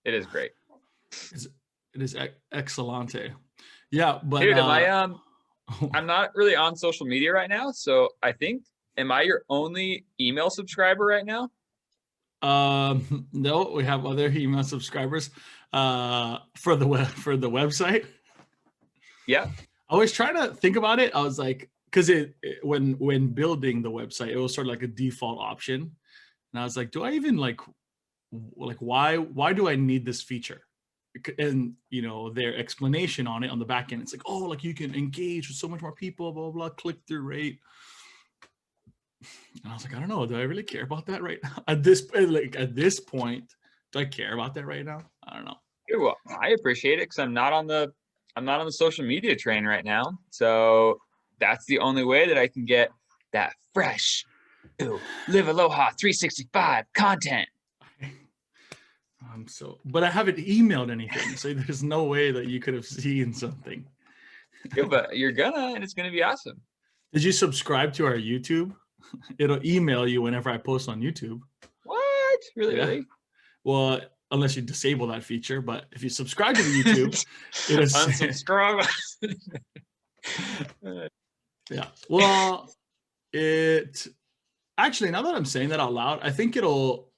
It is great. It is excellente. Yeah, but dude, I'm not really on social media right now, so I think, am I your only email subscriber right now? No, we have other email subscribers for the website. Yeah. I was trying to think about it. I was like, because when building the website, it was sort of like a default option, and I was like, do I even like why do I need this feature? And their explanation on it on the back end, it's like, oh, like you can engage with so much more people, blah blah, click through rate. And I was like, I don't know, do I really care about that right now? At this point, do I care about that right now? I don't know. Well, I appreciate it because I'm not on the social media train right now. So that's the only way that I can get that fresh LiveAloha365 content. But I haven't emailed anything, so there's no way that you could have seen something. Yeah, but you're gonna, and it's gonna be awesome. Did you subscribe to our YouTube? It'll email you whenever I post on YouTube. What? Really? Yeah. Really? Well, unless you disable that feature, but if you subscribe to the YouTube, it'll unsubscribe. Yeah. Well, it actually, now that I'm saying that out loud, I think it'll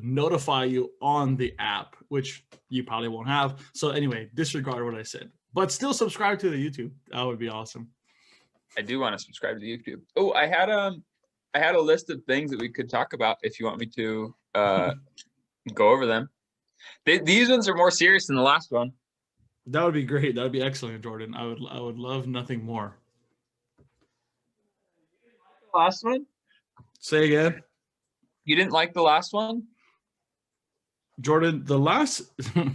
notify you on the app, which you probably won't have. So anyway, disregard what I said, but still subscribe to the YouTube. That would be awesome. I do want to subscribe to the YouTube. Oh, I had a list of things that we could talk about if you want me to go over them. These ones are more serious than the last one. That would be great. That would be excellent, Jordan. I would love nothing more. Last one? Say again. You didn't like the last one? Jordan, the last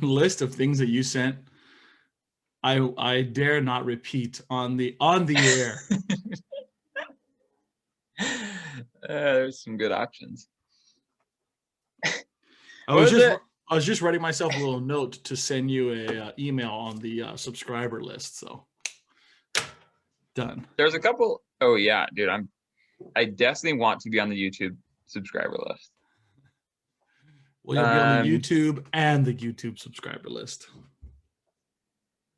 list of things that you sent, I dare not repeat on the air. There's some good options. I was just writing myself a little note to send you a email on the subscriber list. So done. There's a couple. Oh yeah, dude, I definitely want to be on the YouTube subscriber list. Well, you'll be on the YouTube and the YouTube subscriber list.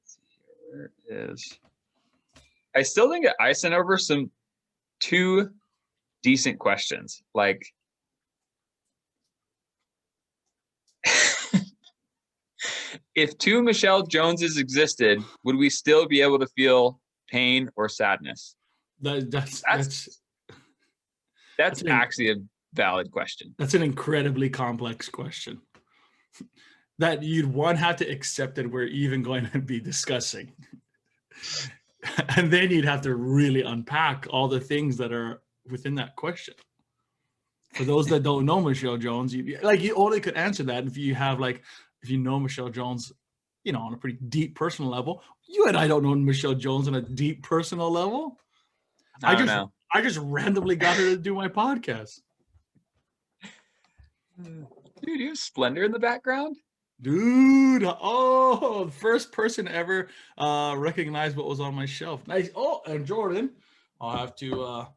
Let's see here. Where it is? I still think I sent over two decent questions. Like, if two Michelle Joneses existed, would we still be able to feel pain or sadness? That's actually a valid question. That's an incredibly complex question that you'd have to accept that we're even going to be discussing. And then you'd have to really unpack all the things that are within that question. For those that don't know Michelle Jones, you only could answer that if you know Michelle Jones, on a pretty deep personal level. You and I don't know Michelle Jones on a deep personal level. I just randomly got her to do my podcast. Dude, you have Splendor in the background? Dude, oh, first person ever recognized what was on my shelf. Nice. Oh, and Jordan, I'll have to,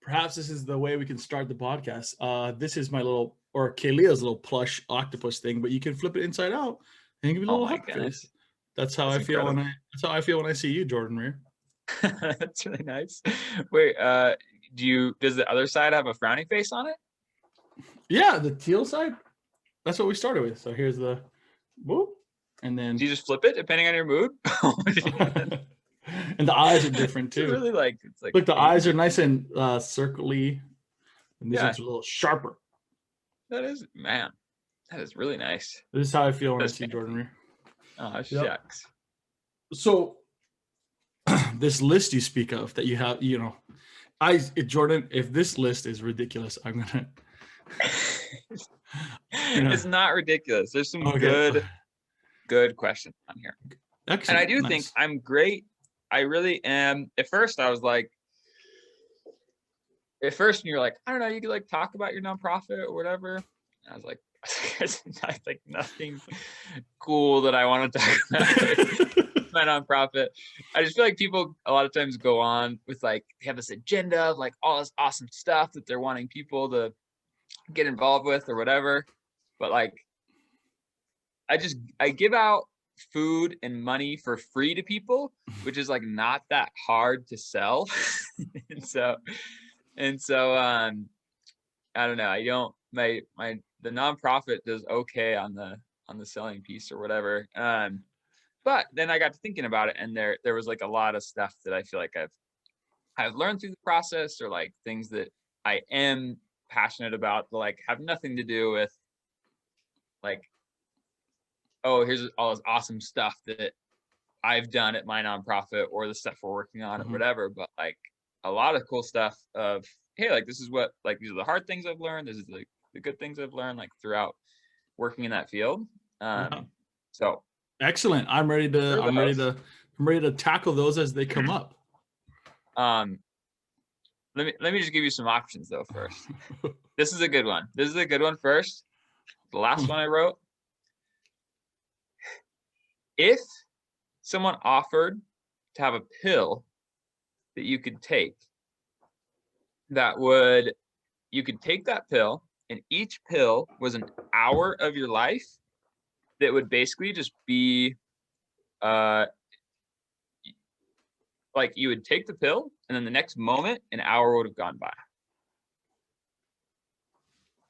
perhaps this is the way we can start the podcast. This is my Kaylea's little plush octopus thing, but you can flip it inside out and give me a little happy face. That's how I feel when I see you, Jordan Reeher. That's really nice. Wait, does the other side have a frowny face on it? Yeah, the teal side. That's what we started with. So here's the whoop, and then do you just flip it depending on your mood? And the eyes are different too. It's really it's like look, the eyes are nice and circly, and this one's a little sharper. That is really nice. This is how I feel when I see Jordan Reeher. Oh, shucks. So this list you speak of that you have, Jordan, if this list is ridiculous, I'm gonna. It's not ridiculous. There's some good questions on here. Excellent. And I do think I'm great. I really am. At first when you're like, I don't know, you could talk about your nonprofit or whatever. And I was like, there's nothing cool that I want to talk about. My nonprofit. I just feel like people a lot of times go on with they have this agenda of all this awesome stuff that they're wanting people to get involved with or whatever. But I give out food and money for free to people, which is like not that hard to sell. and so I don't know. I don't my the nonprofit does okay on the selling piece or whatever. But then I got to thinking about it, and there was like a lot of stuff that I feel like I've learned through the process, or like things that I am passionate about, but like have nothing to do with like, oh, here's all this awesome stuff that I've done at my nonprofit or the stuff we're working on or whatever. But like a lot of cool stuff of, hey, like this is what, like these are the hard things I've learned. This is the good things I've learned like throughout working in that field. So excellent. I'm ready to tackle those as they come up. Let me just give you some options though first. This is a good one. This is a good one first. The last one I wrote. If someone offered to have a pill that you could take, you could take that pill, and each pill was an hour of your life that would basically just be like you would take the pill, and then the next moment an hour would have gone by.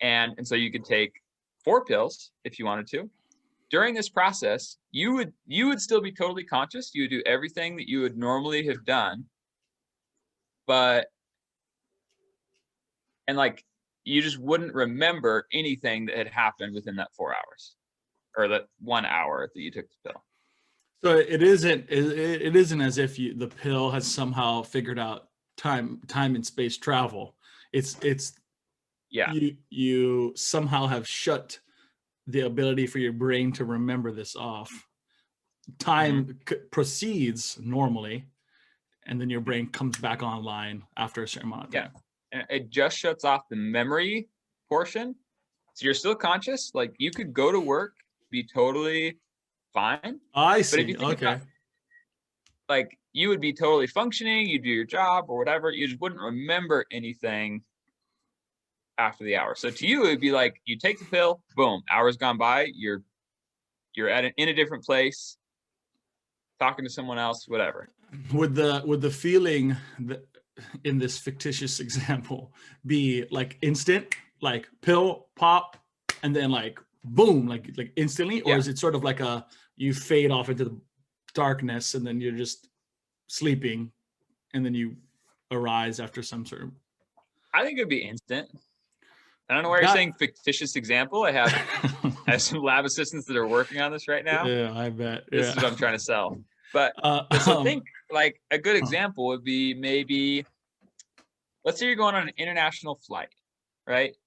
And so you could take 4 pills if you wanted to. During this process, you would still be totally conscious. You would do everything that you would normally have done, and like you just wouldn't remember anything that had happened within that 4 hours, or that 1 hour that you took the pill. So it isn't as if the pill has somehow figured out time and space travel. It's yeah. You somehow have shut the ability for your brain to remember this off. Time proceeds normally, and then your brain comes back online after a certain amount of time. And it just shuts off the memory portion. So you're still conscious. Like you could go to work, be totally fine. I see. But if you think about, like you would be totally functioning, you do your job or whatever, you just wouldn't remember anything after the hour. So to you, it would be like you take the pill, boom, hours gone by, you're in a different place, talking to someone else, whatever. Would the feeling that in this fictitious example be like instant, like pill pop, and then like boom, like instantly, or is it sort of like you fade off into the darkness and then you're just sleeping, and then you arise after some sort of? I think it'd be instant. I don't know why you're saying fictitious example. I have some lab assistants that are working on this right now. Yeah, I bet. This is what I'm trying to sell. But so think like a good example would be maybe, let's say you're going on an international flight, right?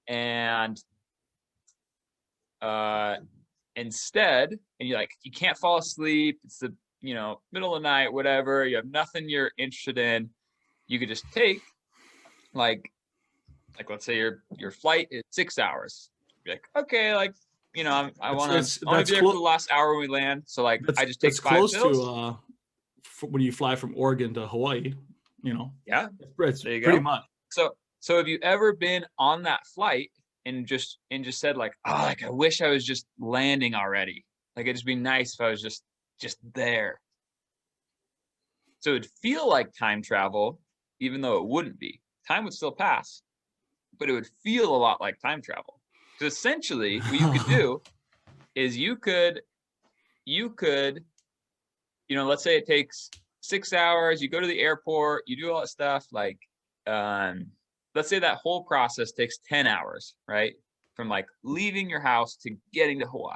And instead, and you can't fall asleep. It's the middle of the night, whatever. You have nothing you're interested in. You could just take like let's say your flight is 6 hours. Be like, okay, I want to be there for the last hour when we land. So like I just take 5 pills. To when you fly from Oregon to Hawaii, Yeah, it's pretty much. So have you ever been on that flight and just said like, oh, like I wish I was just landing already. Like it'd just be nice if I was just there. So it'd feel like time travel, even though it wouldn't be. Time would still pass, but it would feel a lot like time travel. Because essentially what you could do is you could, let's say it takes 6 hours, you go to the airport, you do all that stuff, like, let's say that whole process takes 10 hours, right? From like leaving your house to getting to Hawaii.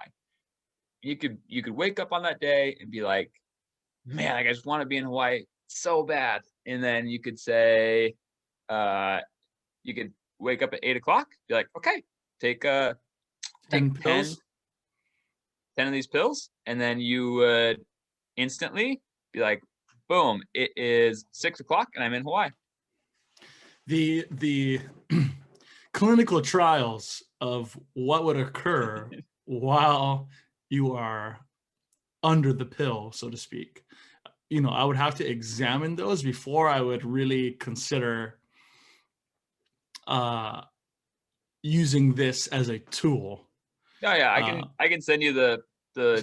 You could wake up on that day and be like, man, I just want to be in Hawaii so bad. And then you could say, you could wake up at 8 o'clock, be like, okay, take 10 of these pills. And then you would instantly be like, boom, it is 6 o'clock and I'm in Hawaii. The clinical trials of what would occur while you are under the pill, so to speak, I would have to examine those before I would really consider using this as a tool. Oh yeah, I can send you the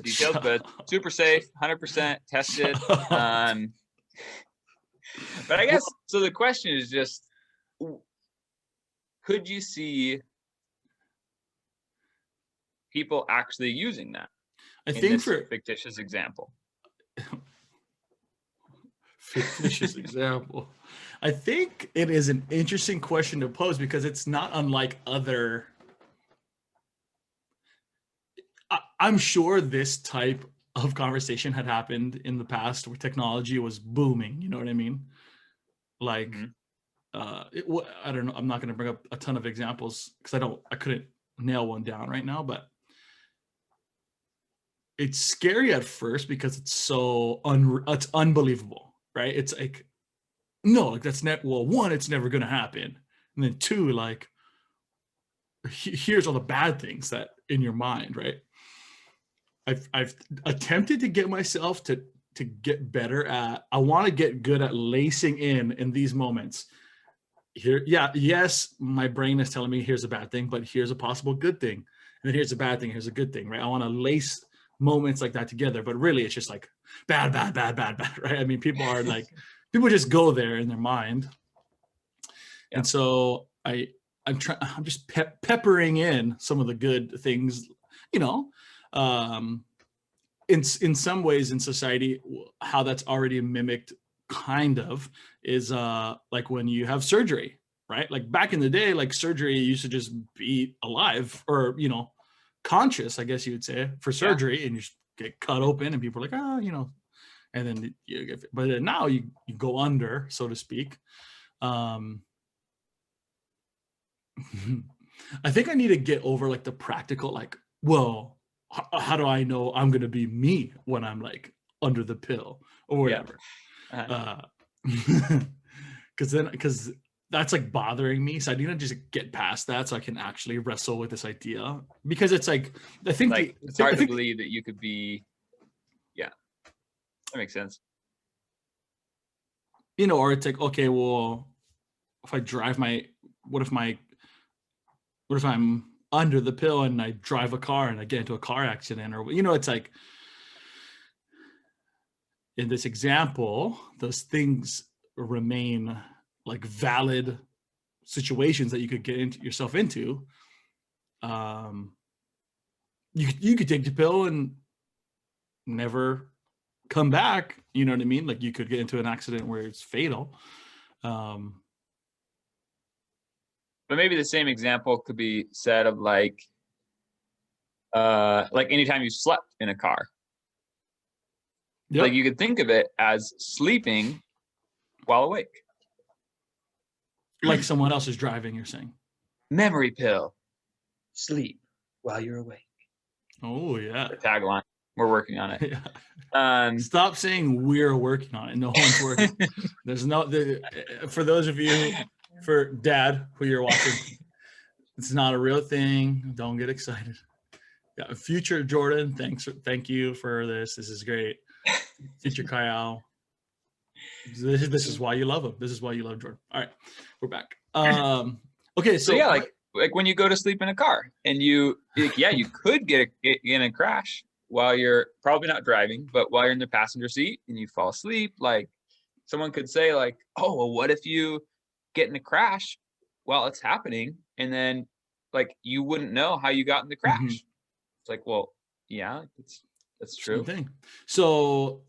details, but super safe, 100% tested. But I Well, guess so. The question is just, could you see people actually using that I in think this for fictitious example? fictitious example, I think it is an interesting question to pose because it's not unlike other. I'm sure this type of conversation had happened in the past where technology was booming. You know what I mean? Like, Mhm. I don't know. I'm not going to bring up a ton of examples because I couldn't nail one down right now, but it's scary at first because it's so it's unbelievable, right? It's like, no, like that's not, well, one, it's never going to happen. And then two, like, here's all the bad things that in your mind, right? I've attempted to get myself to get better at, I want to get good at lacing in these moments. Here, yeah, yes, my brain is telling me here's a bad thing, but here's a possible good thing. And then here's a bad thing, here's a good thing, right? I want to lace moments like that together, but really it's just like bad, bad, bad, bad, bad, right? I mean, people just go there in their mind. Yeah. And so I'm just peppering in some of the good things, you know, um, in some ways in society, how that's already mimicked kind of is like when you have surgery, right? Like back in the day, like surgery used to just be alive or, you know, conscious, I guess you would say, for Yeah. surgery, and you just get cut open and people are like, you know, and then you get, but now you go under, so to speak. um I think I need to get over like the practical, like, well, how do I know I'm going to be me when I'm like under the pill or Yeah. whatever? Uh, because that's like bothering me. So I need to just get past that so I can actually wrestle with this idea, because it's like, I think Like, it's hard to believe that you could be. Yeah, that makes sense. you know, or it's like, okay, well, if I drive my, what if my, what if I'm under the pill and I drive a car and I get into a car accident, or, you know, it's like, in this example, those things remain like valid situations that you could get into yourself into. Um, you could take the pill and never come back. You know what I mean? Like you could get into an accident where it's fatal. Um, But maybe the same example could be said of like anytime you slept in a car. Like, yep. you could think of it as sleeping while awake. Like someone else is driving, you're saying. Memory pill. Sleep while you're awake. Oh yeah. The tagline. We're working on it. Yeah. Um, Stop saying we're working on it. No one's working. There's no, for those of you, for Dad who you're watching, it's not a real thing. Don't get excited. Yeah, future Jordan, thank you for this. This is great. Future Kyle. This is why you love him. This is why you love Jordan. All right, we're back. Okay, so so yeah, like when you go to sleep in a car and you could get in a crash while you're probably not driving, but while you're in the passenger seat and you fall asleep. Like, someone could say like, oh, well, what if you get in a crash while it's happening, and then like you wouldn't know how you got in the mhm, crash? It's like, well, yeah, that's same true. thing. So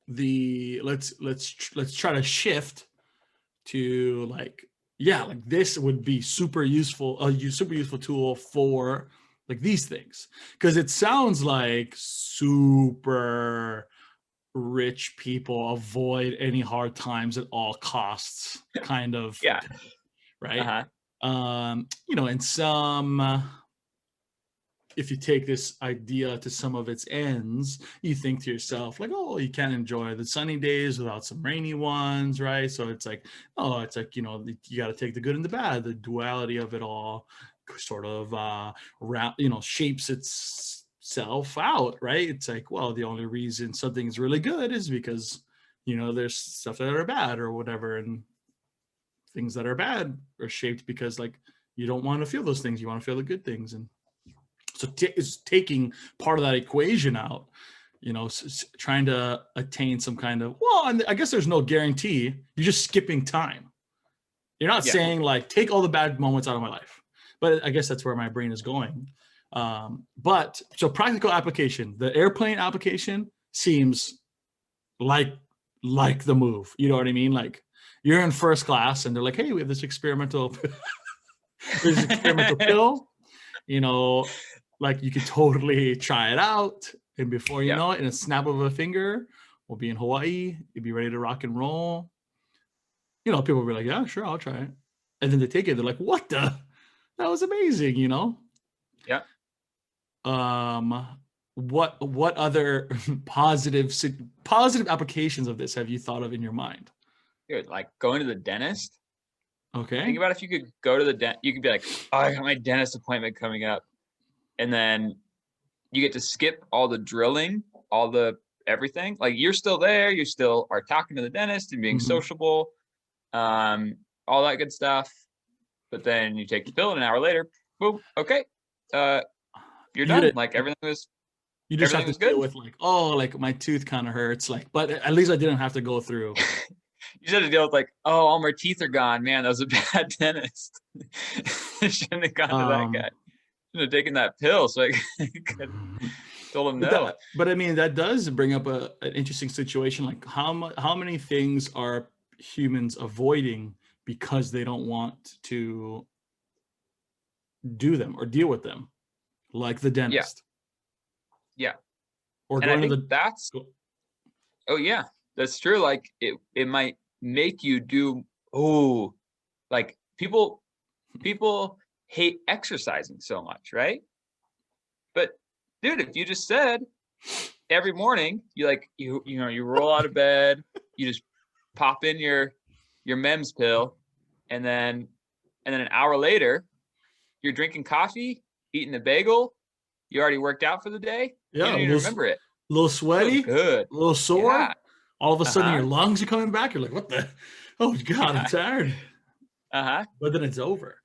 let's try to shift to like, yeah, like this would be super useful, super useful tool for like these things, because it sounds like super rich people avoid any hard times at all costs kind of Yeah. thing, right? Uh-huh. You know, in some if you take this idea to some of its ends, you think to yourself like, oh, you can't enjoy the sunny days without some rainy ones, right? So it's like, oh, it's like, you know, you got to take the good and the bad, the duality of it all sort of you know, shapes itself out, right? It's like, well, the only reason something is really good is because, you know, there's stuff that are bad or whatever. And things that are bad are shaped because like you don't want to feel those things. You want to feel the good things. And so it's taking part of that equation out, you know, trying to attain some kind of, well, and I guess there's no guarantee. You're just skipping time. You're not saying like, take all the bad moments out of my life. But I guess that's where my brain is going. But so practical application, the airplane application seems like the move. You know what I mean? Like you're in first class and they're like, hey, we have this experimental pill, you know, like you could totally try it out. And before you know it, in a snap of a finger, we'll be in Hawaii. You'll be ready to rock and roll. You know, people will be like, yeah, sure, I'll try it. And then they take it. They're like, what the? That was amazing, you know? Yeah. What other positive applications of this have you thought of in your mind? Dude, like going to the dentist. Okay. Think about if you could go to the dentist, you could be like, oh, I got my dentist appointment coming up. And then you get to skip all the drilling, all the everything. Like you're still there. You still are talking to the dentist and being sociable, all that good stuff. But then you take the pill and an hour later, boom, okay. You're done. Like everything was You just have to deal with like, oh, like my tooth kind of hurts. Like, but at least I didn't have to go through. You just had to deal with like, oh, all my teeth are gone. Man, that was a bad dentist. Shouldn't have gone to that guy. Shouldn't have taken that pill. So I could told him no. But I mean, that does bring up an interesting situation. Like how many things are humans avoiding because they don't want to do them or deal with them, like the dentist. Yeah. Or going to the. That's. Oh yeah, that's true. Like it might make you do. Oh, like people hate exercising so much, right? But dude, if you just said every morning you roll out of bed, you just pop in your MEMS pill, and then an hour later you're drinking coffee, eating a bagel, you already worked out for the day. Yeah, you don't even remember it. A little sweaty, good, a little sore. Yeah. All of a sudden your lungs are coming back. You're like, what the? Oh God, I'm tired. But then it's over.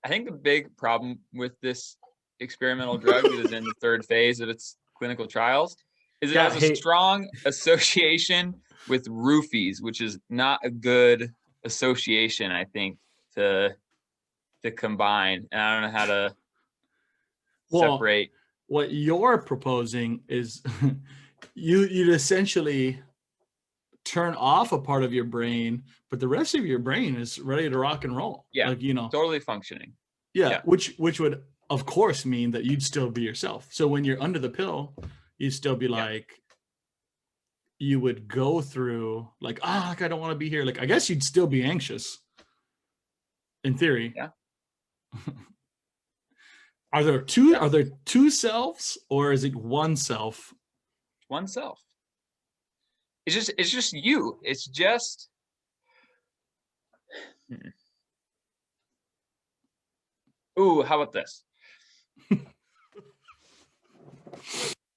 I think the big problem with this experimental drug that is in the third phase of its clinical trials is it has a strong association with roofies, which is not a good association, I think, to combine. And I don't know how to separate. What you're proposing is you'd essentially turn off a part of your brain, but the rest of your brain is ready to rock and roll. Yeah, like, you know, totally functioning. Yeah, which would of course mean that you'd still be yourself. So when you're under the pill, you'd still be like, you would go through like, like I don't want to be here. Like I guess you'd still be anxious. In theory. Yeah. Are there two selves, or is it one self? One self. It's just you. It's just Ooh, how about this?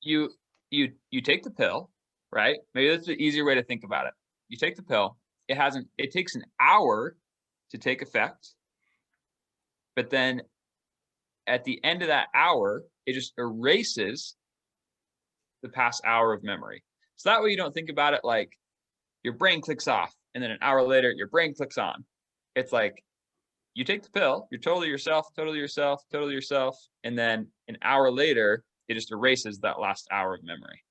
You take the pill, right? Maybe that's the easier way to think about it. You take the pill. It takes an hour to take effect. But then at the end of that hour, it just erases the past hour of memory. So that way you don't think about it like your brain clicks off and then an hour later your brain clicks on. It's like you take the pill, you're totally yourself, and then an hour later it just erases that last hour of memory.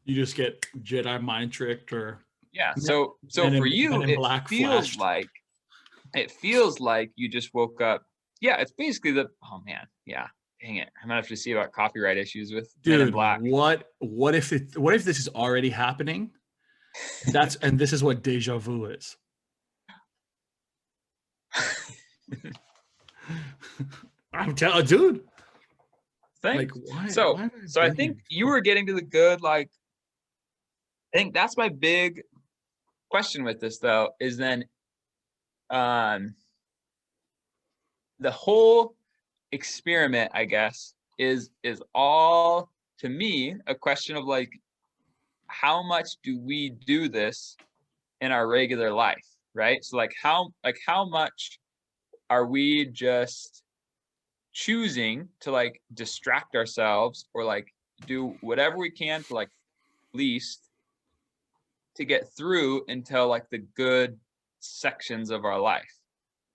You just get Jedi mind tricked, or So for you, it feels like you just woke up. Yeah, it's basically dang it, I'm gonna have to see about copyright issues with Men in Black. What if this is already happening? And this is what deja vu is. I'm telling, dude. Thanks. Like, so I think you were getting to the good. Like, I think that's my big question with this, though, is then, the whole experiment, I guess, is all, to me, a question of like, how much do we do this in our regular life? right? So how much are we just choosing to like distract ourselves or like do whatever we can to like least to get through until like the good sections of our life.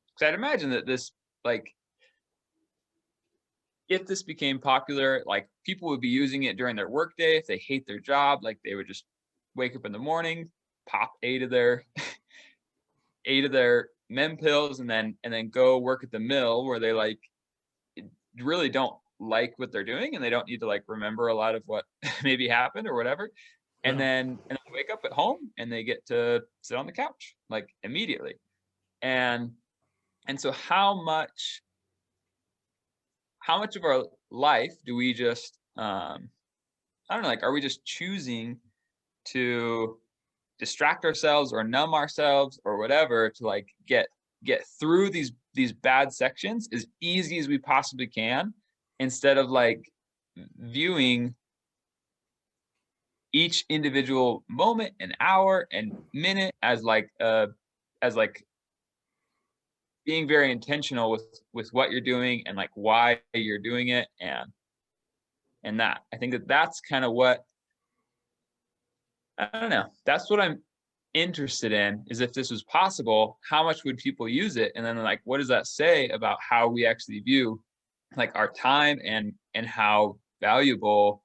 Because I'd imagine that this like if this became popular, like people would be using it during their workday if they hate their job, like they would just wake up in the morning, pop 8 of their mem pills and then go work at the mill where they like really don't like what they're doing and they don't need to like remember a lot of what maybe happened or whatever. And Yeah. then wake up at home and they get to sit on the couch like immediately. And so how much of our life do we just I don't know, like are we just choosing to distract ourselves or numb ourselves or whatever to like get through these bad sections as easy as we possibly can instead of like viewing each individual moment and hour and minute as like being very intentional with what you're doing and like why you're doing it and that I think that's kind of what I don't know, that's what I'm interested in is if this was possible, how much would people use it? And then like, what does that say about how we actually view like our time and how valuable,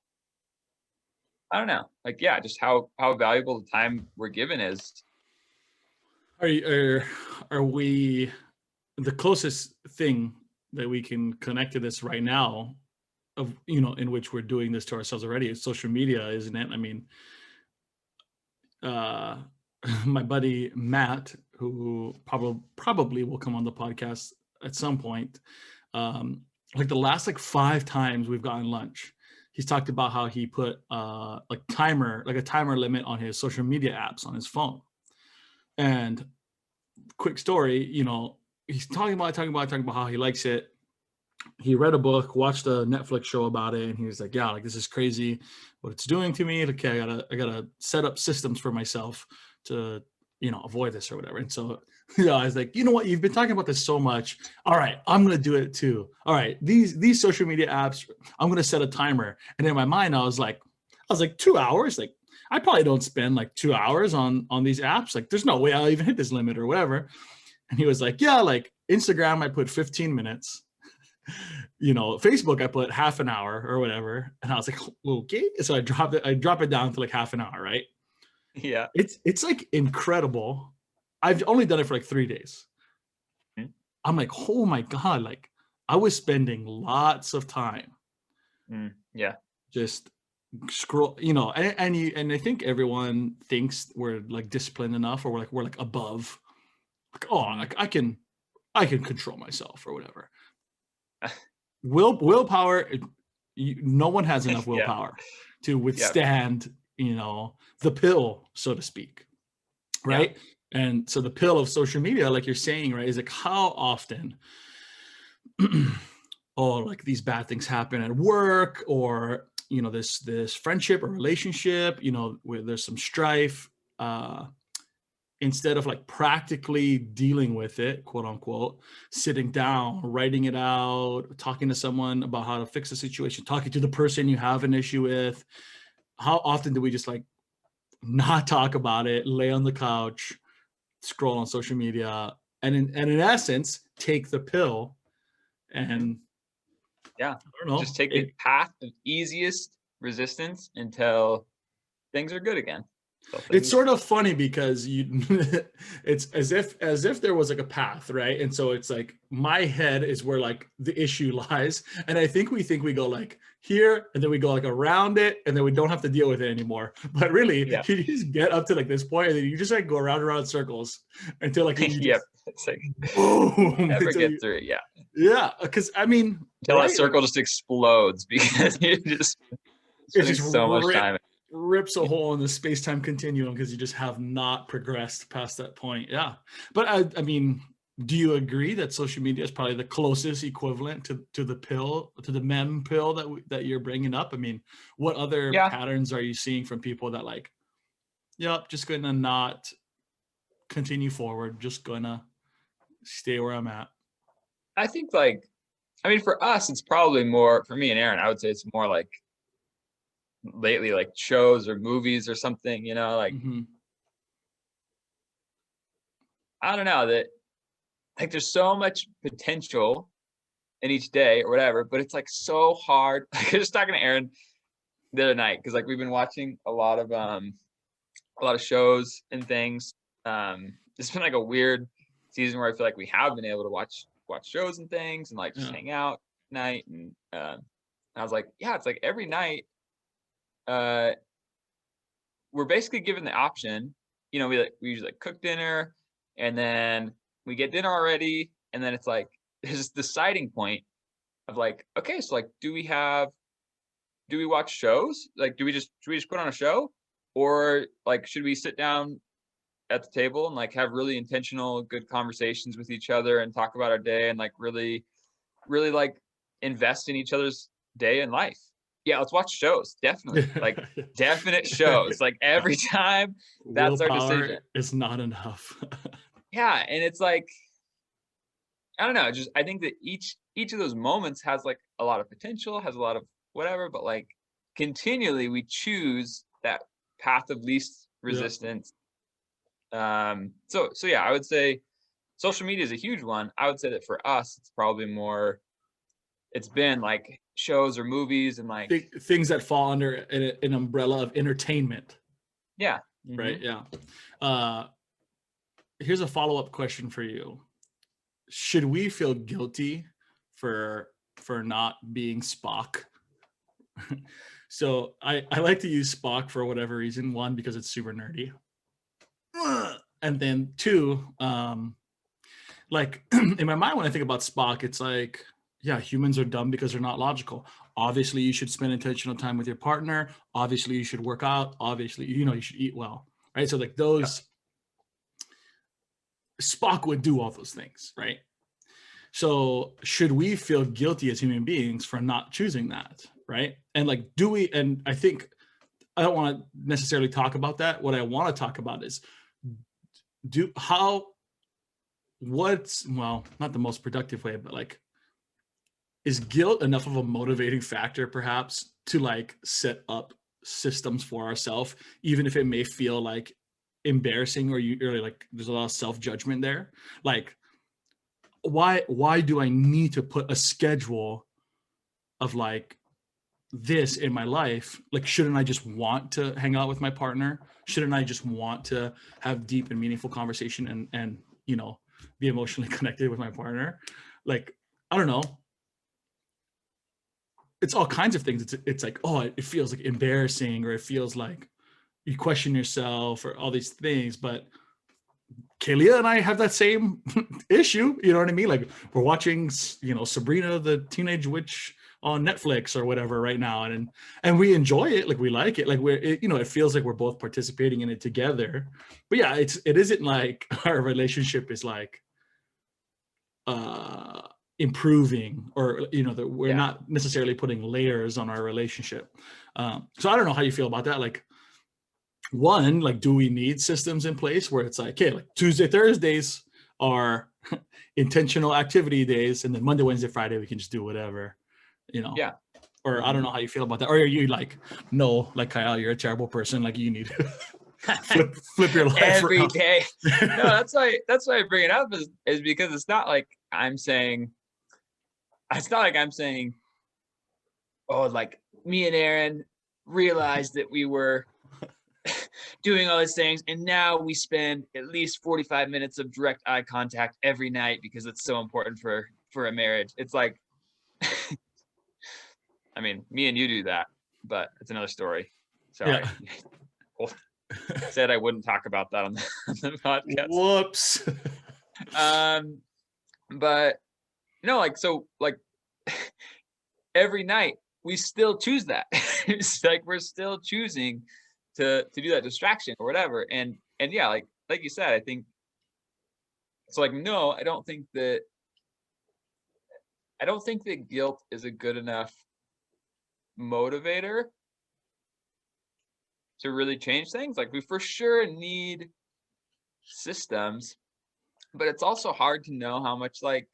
I don't know, like, yeah, just how valuable the time we're given is. Are we the closest thing that we can connect to this right now of, in which we're doing this to ourselves already is social media, isn't it? I mean, uh, my buddy Matt, who probably will come on the podcast at some point, like the last like 5 times we've gotten lunch, he's talked about how he put like a timer limit on his social media apps on his phone. And quick story, he's talking about how he likes it. He read a book, watched a Netflix show about it, and he was like, yeah, like this is crazy what it's doing to me. Like, okay, I gotta set up systems for myself to, avoid this or whatever. And so, I was like, you know what? You've been talking about this so much. All right, I'm gonna do it too. All right, these social media apps, I'm gonna set a timer. And in my mind, I was like 2 hours. Like, I probably don't spend like 2 hours on these apps. Like, there's no way I'll even hit this limit or whatever. And he was like, yeah, like Instagram, I put 15 minutes. Facebook, I put half an hour or whatever. And I was like, okay. So I drop it down to like half an hour, right? Yeah. It's like incredible. I've only done it for like 3 days. Mm-hmm. I'm like, oh my God, like I was spending lots of time. Yeah. Just scroll, and I think everyone thinks we're like disciplined enough or we're like above. Like, oh, like I can control myself or whatever. Willpower, no one has enough willpower to withstand, the pill, so to speak, right? Yeah. And so the pill of social media, like you're saying, right, is like how often like these bad things happen at work or, this friendship or relationship, where there's some strife, instead of like practically dealing with it, quote unquote, sitting down, writing it out, talking to someone about how to fix the situation, talking to the person you have an issue with, how often do we just like not talk about it, lay on the couch, scroll on social media, and in essence, take the pill and I don't know, just take the path of easiest resistance until things are good again. It's sort of funny because it's as if there was like a path, right? And so it's like my head is where like the issue lies, and I think we go like here, and then we go like around it, and then we don't have to deal with it anymore. But really, you just get up to like this point, and then you just like go around in circles until like it's like boom, never get through it. Yeah, because I mean, until that circle just explodes because you just spending so much time. Rips a hole in the space-time continuum because you just have not progressed past that point. Yeah. But I mean, do you agree that social media is probably the closest equivalent to the pill, to the mem pill that you're bringing up? I mean, what other patterns are you seeing from people that like, yep, just going to not continue forward, just gonna stay where I'm at? I think like, I mean, for us, it's probably more, for me and Aaron, I would say it's more like lately, like shows or movies or something, like, Hmm. I don't know, that like there's so much potential in each day or whatever, but it's like so hard. Like I was just talking to Aaron the other night because like we've been watching a lot of shows and things. It's been like a weird season where I feel like we have been able to watch shows and things and like just Yeah. hang out at night. And I was like, yeah, it's like every night uh, we're basically given the option. We usually like cook dinner, and then we get dinner already, and then it's like there's this deciding point of like, okay, so like, do we watch shows? Like, should we just put on a show, or like should we sit down at the table and like have really intentional, good conversations with each other and talk about our day and like really, really like invest in each other's day and life? Yeah, let's watch shows. Definitely, like definite shows. Like every time, that's our Willpower decision. is not enough. Yeah, and it's like I don't know. Just I think that each of those moments has like a lot of potential, has a lot of whatever, but like continually we choose that path of least Yeah. resistance. So yeah, I would say social media is a huge one. I would say that for us, it's probably more. It's been like shows or movies and like Things that fall under an umbrella of entertainment, yeah, right? Yeah. Uh, Here's a follow-up question for you. Should we feel guilty for not being Spock? So I like to use Spock for whatever reason. One, because it's super nerdy. And then two, like in my mind when I think about Spock, it's like, yeah, humans are dumb because they're not logical. Obviously, you should spend intentional time with your partner. Obviously, you should work out. Obviously, you should eat well, right? So like those, Spock would do all those things, right? So should we feel guilty as human beings for not choosing that, right? And like, do we? And I think I don't want to necessarily talk about that. What I want to talk about is do how what's well, not the most productive way, but like, is guilt enough of a motivating factor perhaps to like set up systems for ourselves, even if it may feel like embarrassing or like there's a lot of self-judgment there? Like, why do I need to put a schedule of like this in my life? Like, shouldn't I just want to hang out with my partner? Shouldn't I just want to have deep and meaningful conversation and be emotionally connected with my partner? Like, I don't know. It's all kinds of things. It's like, oh, it feels like embarrassing, or it feels like you question yourself, or all these things. But Kalia and I have that same issue. You know what I mean? Like, we're watching, Sabrina the Teenage Witch on Netflix or whatever right now, and we enjoy it. Like, we like it. Like, it feels like we're both participating in it together. But yeah, it isn't like our relationship is like improving, or that we're yeah. not necessarily putting layers on our relationship. So I don't know how you feel about that. Like, one, like, do we need systems in place where it's like, okay, like Tuesday, Thursdays are intentional activity days, and then Monday, Wednesday, Friday we can just do whatever, Yeah. or I don't know how you feel about that. Or are you like, no, like, Kyle, you're a terrible person, like you need to flip your life Every around? day. No, that's why I bring it up is because it's not like I'm saying, oh, like me and Aaron realized that we were doing all these things, and now we spend at least 45 minutes of direct eye contact every night because it's so important for a marriage. It's like, I mean, me and you do that, but it's another story. Sorry. Yeah. Said I wouldn't talk about that on the podcast. Whoops. But no, like, so like every night we still choose that. It's like we're still choosing to do that distraction or whatever. And yeah, like you said, I think it's like, no, I don't think that guilt is a good enough motivator to really change things. Like, we for sure need systems, but it's also hard to know how much like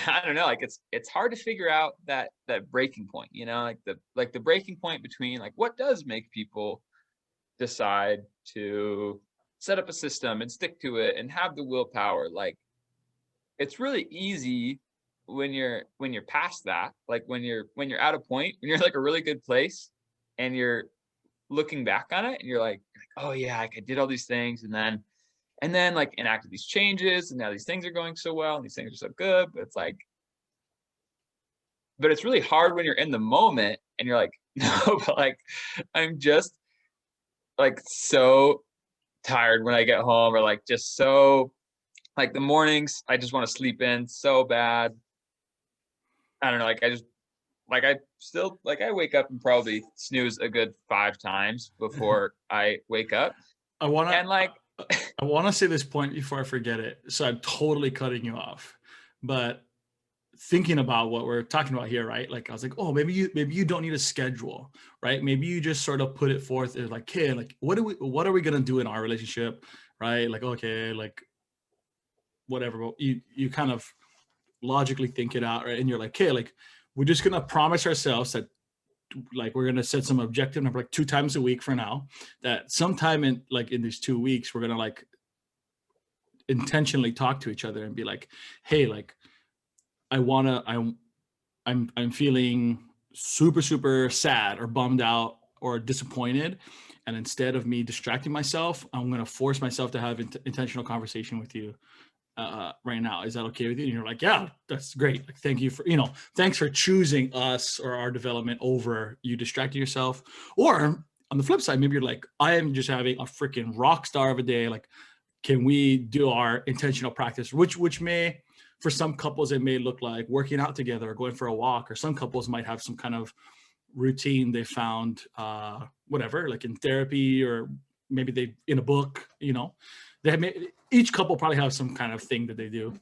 I don't know, like it's hard to figure out that breaking point, you know, like the breaking point between like what does make people decide to set up a system and stick to it and have the willpower. Like it's really easy when you're past that, like when you're at a point, when you're like a really good place and you're looking back on it and you're like, oh yeah, like I did all these things and then like enacted these changes and now these things are going so well and these things are so good, but it's like but it's really hard when you're in the moment and you're like, no, but like I'm just like so tired when I get home or like just so like the mornings I just want to sleep in so bad. I don't know, like I just like I still like I wake up and probably snooze a good 5 times before I wake up. I want And to like I want to say this point before I forget it. So I'm totally cutting you off. But thinking about what we're talking about here, right? Like I was like, oh, maybe you don't need a schedule, right? Maybe you just sort of put it forth as like, hey, like what are we gonna do in our relationship, right? Like, okay, like whatever. But you kind of logically think it out, right? And you're like, hey, like we're just gonna promise ourselves that like we're gonna set some objective number like 2 times a week for now, that sometime in like in these 2 weeks we're gonna like intentionally talk to each other and be like, hey, like I'm feeling super sad or bummed out or disappointed, and instead of me distracting myself, I'm going to force myself to have intentional conversation with you right now. Is that okay with you? And you're like, yeah, that's great. Like, thank you for, thanks for choosing us or our development over you distracting yourself. Or on the flip side, maybe you're like, I am just having a freaking rock star of a day. Like, can we do our intentional practice, which may, for some couples, it may look like working out together or going for a walk, or some couples might have some kind of routine they found, whatever, like in therapy, or maybe they in a book, they have, each couple probably have some kind of thing that they do,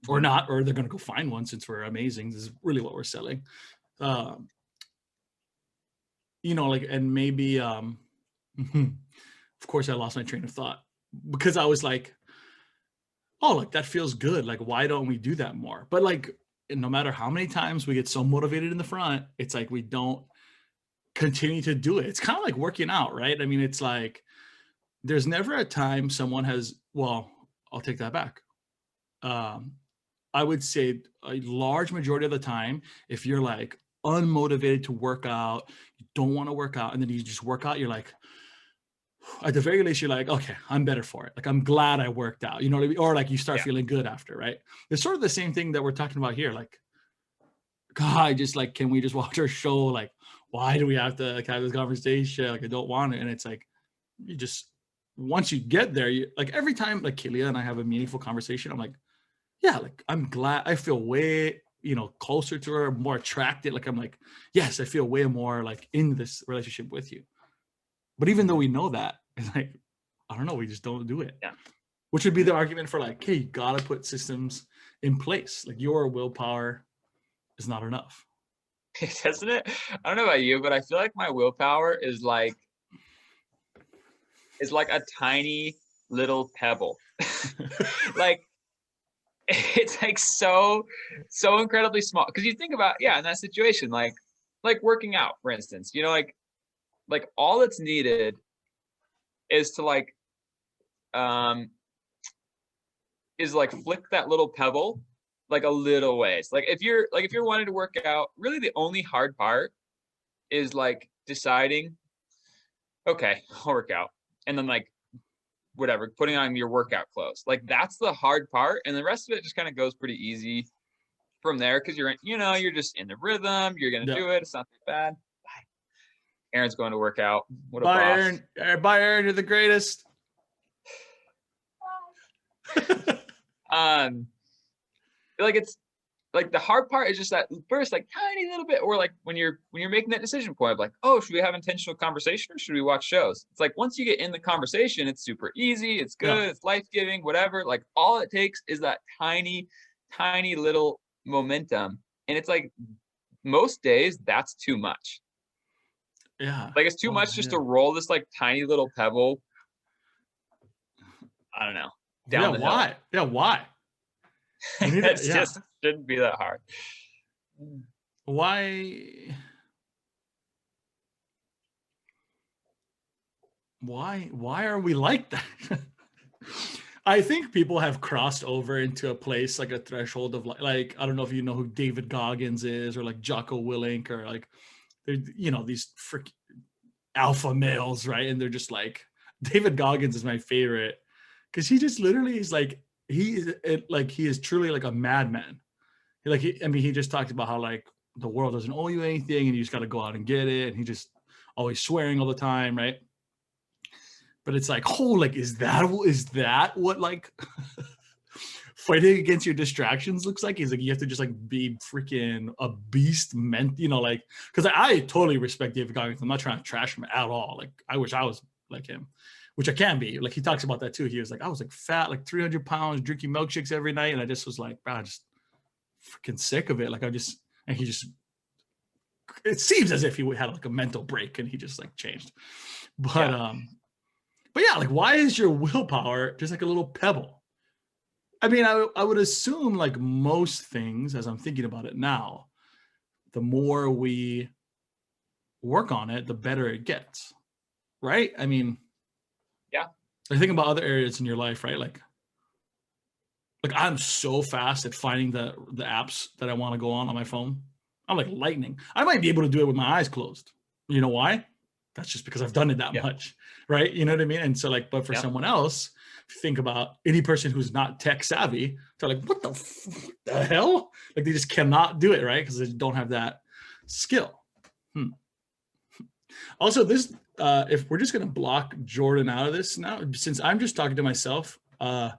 or not, or they're going to go find one, since we're amazing. This is really what we're selling. Like, and maybe, of course I lost my train of thought because I was like, oh, like that feels good. Like, why don't we do that more? But like, no matter how many times we get so motivated in the front, it's like we don't continue to do it. It's kind of like working out, right? I mean, it's like there's never a time someone has, well, I'll take that back. I would say a large majority of the time, if you're like unmotivated to work out, you don't want to work out, and then you just work out, you're like, at the very least, you're like, okay, I'm better for it. Like, I'm glad I worked out, you know what I mean? Or like you start feeling good after, right? It's sort of the same thing that we're talking about here. Like, God, just like, can we just watch our show? Like, why do we have to like have this conversation? Like, I don't want it. And it's like, you just, once you get there, you like every time like Kelia and I have a meaningful conversation, I'm like, yeah, like I'm glad, I feel way, closer to her, more attracted. Like, I'm like, yes, I feel way more like in this relationship with you. But even though we know that, it's like, I don't know, we just don't do it. Yeah. Which would be the argument for like, hey, you gotta put systems in place. Like, your willpower is not enough. Doesn't it? I don't know about you, but I feel like my willpower is like a tiny little pebble. Like it's like so incredibly small. Because you think about, in that situation, like working out, for instance, like all that's needed is to like flick that little pebble like a little ways. Like if you're wanting to work out, really the only hard part is like deciding, okay, I'll work out, and then like whatever, putting on your workout clothes. Like that's the hard part, and the rest of it just kind of goes pretty easy from there, because you're you're just in the rhythm. You're gonna do it. It's not too bad. Aaron's going to work out. What a boss. Aaron. Bye, Aaron. You're the greatest. Like it's like the hard part is just that first like tiny little bit, or like when you're making that decision point of like, oh, should we have intentional conversation or should we watch shows? It's like once you get in the conversation, it's super easy, it's good, it's life-giving, whatever. Like all it takes is that tiny little momentum, and it's like most days that's too much. Yeah, like it's too much just to roll this like tiny little pebble I don't know, Yeah, down the hill. why? Yeah, why? We need It's to, yeah. just shouldn't be that hard. Why? Why are we like that? I think people have crossed over into a place like a threshold of like I don't know if you know who David Goggins is or like Jocko Willink or like they're these freaking alpha males, right? And they're just like David Goggins is my favorite because he just literally is like he is truly like a madman. He just talked about how like the world doesn't owe you anything and you just got to go out and get it, and he just always swearing all the time, right? But it's like, oh, like is that what like fighting against your distractions looks like? He's like, you have to just like be freaking a beast, like because I totally respect David Goggins. I'm not trying to trash him at all. Like I wish I was like him, which I can be. Like he talks about that too. He was like, I was like fat, like 300 pounds, drinking milkshakes every night, and I just was like, bro, I'm just freaking sick of it. Like and he just, it seems as if he had like a mental break and he just like changed. But yeah, like why is your willpower just like a little pebble? I mean, I would assume like most things, as I'm thinking about it now, the more we work on it, the better it gets, right? I mean, yeah. I think about other areas in your life, right? Like I'm so fast at finding the apps that I want to go on my phone. I'm like lightning. I might be able to do it with my eyes closed. You know why? That's just because I've done it that much, right? You know what I mean? And so like, but for someone else, think about any person who's not tech savvy, they're like, what the hell? Like they just cannot do it, right? Because they don't have that skill. Also, this, if we're just going to block Jordan out of this now, since I'm just talking to myself, I'm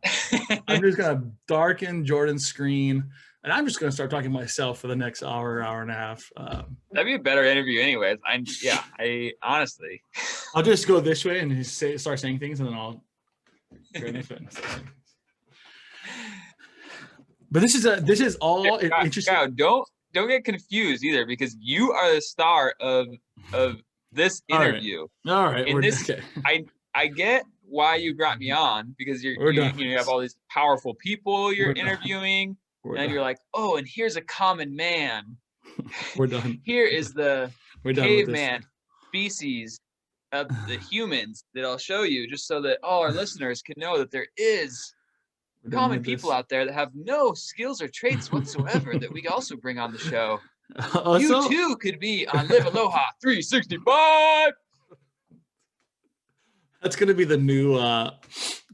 just going to darken Jordan's screen and I'm just going to start talking to myself for the next hour and a half. That'd be a better interview anyways. I honestly. I'll just go this way and start saying things and then I'll turn this way. But this is all interesting. Don't get confused either, because you are the star of this interview. All right. Okay. I get why you brought me on, because you have all these powerful people you're interviewing, and you're like, oh, and here's a common man. We're done. Here is the caveman species of the humans that I'll show you, just so that all our listeners can know that there is common people out there that have no skills or traits whatsoever that we also bring on the show. You too could be on LiveAloha365. That's going to be the new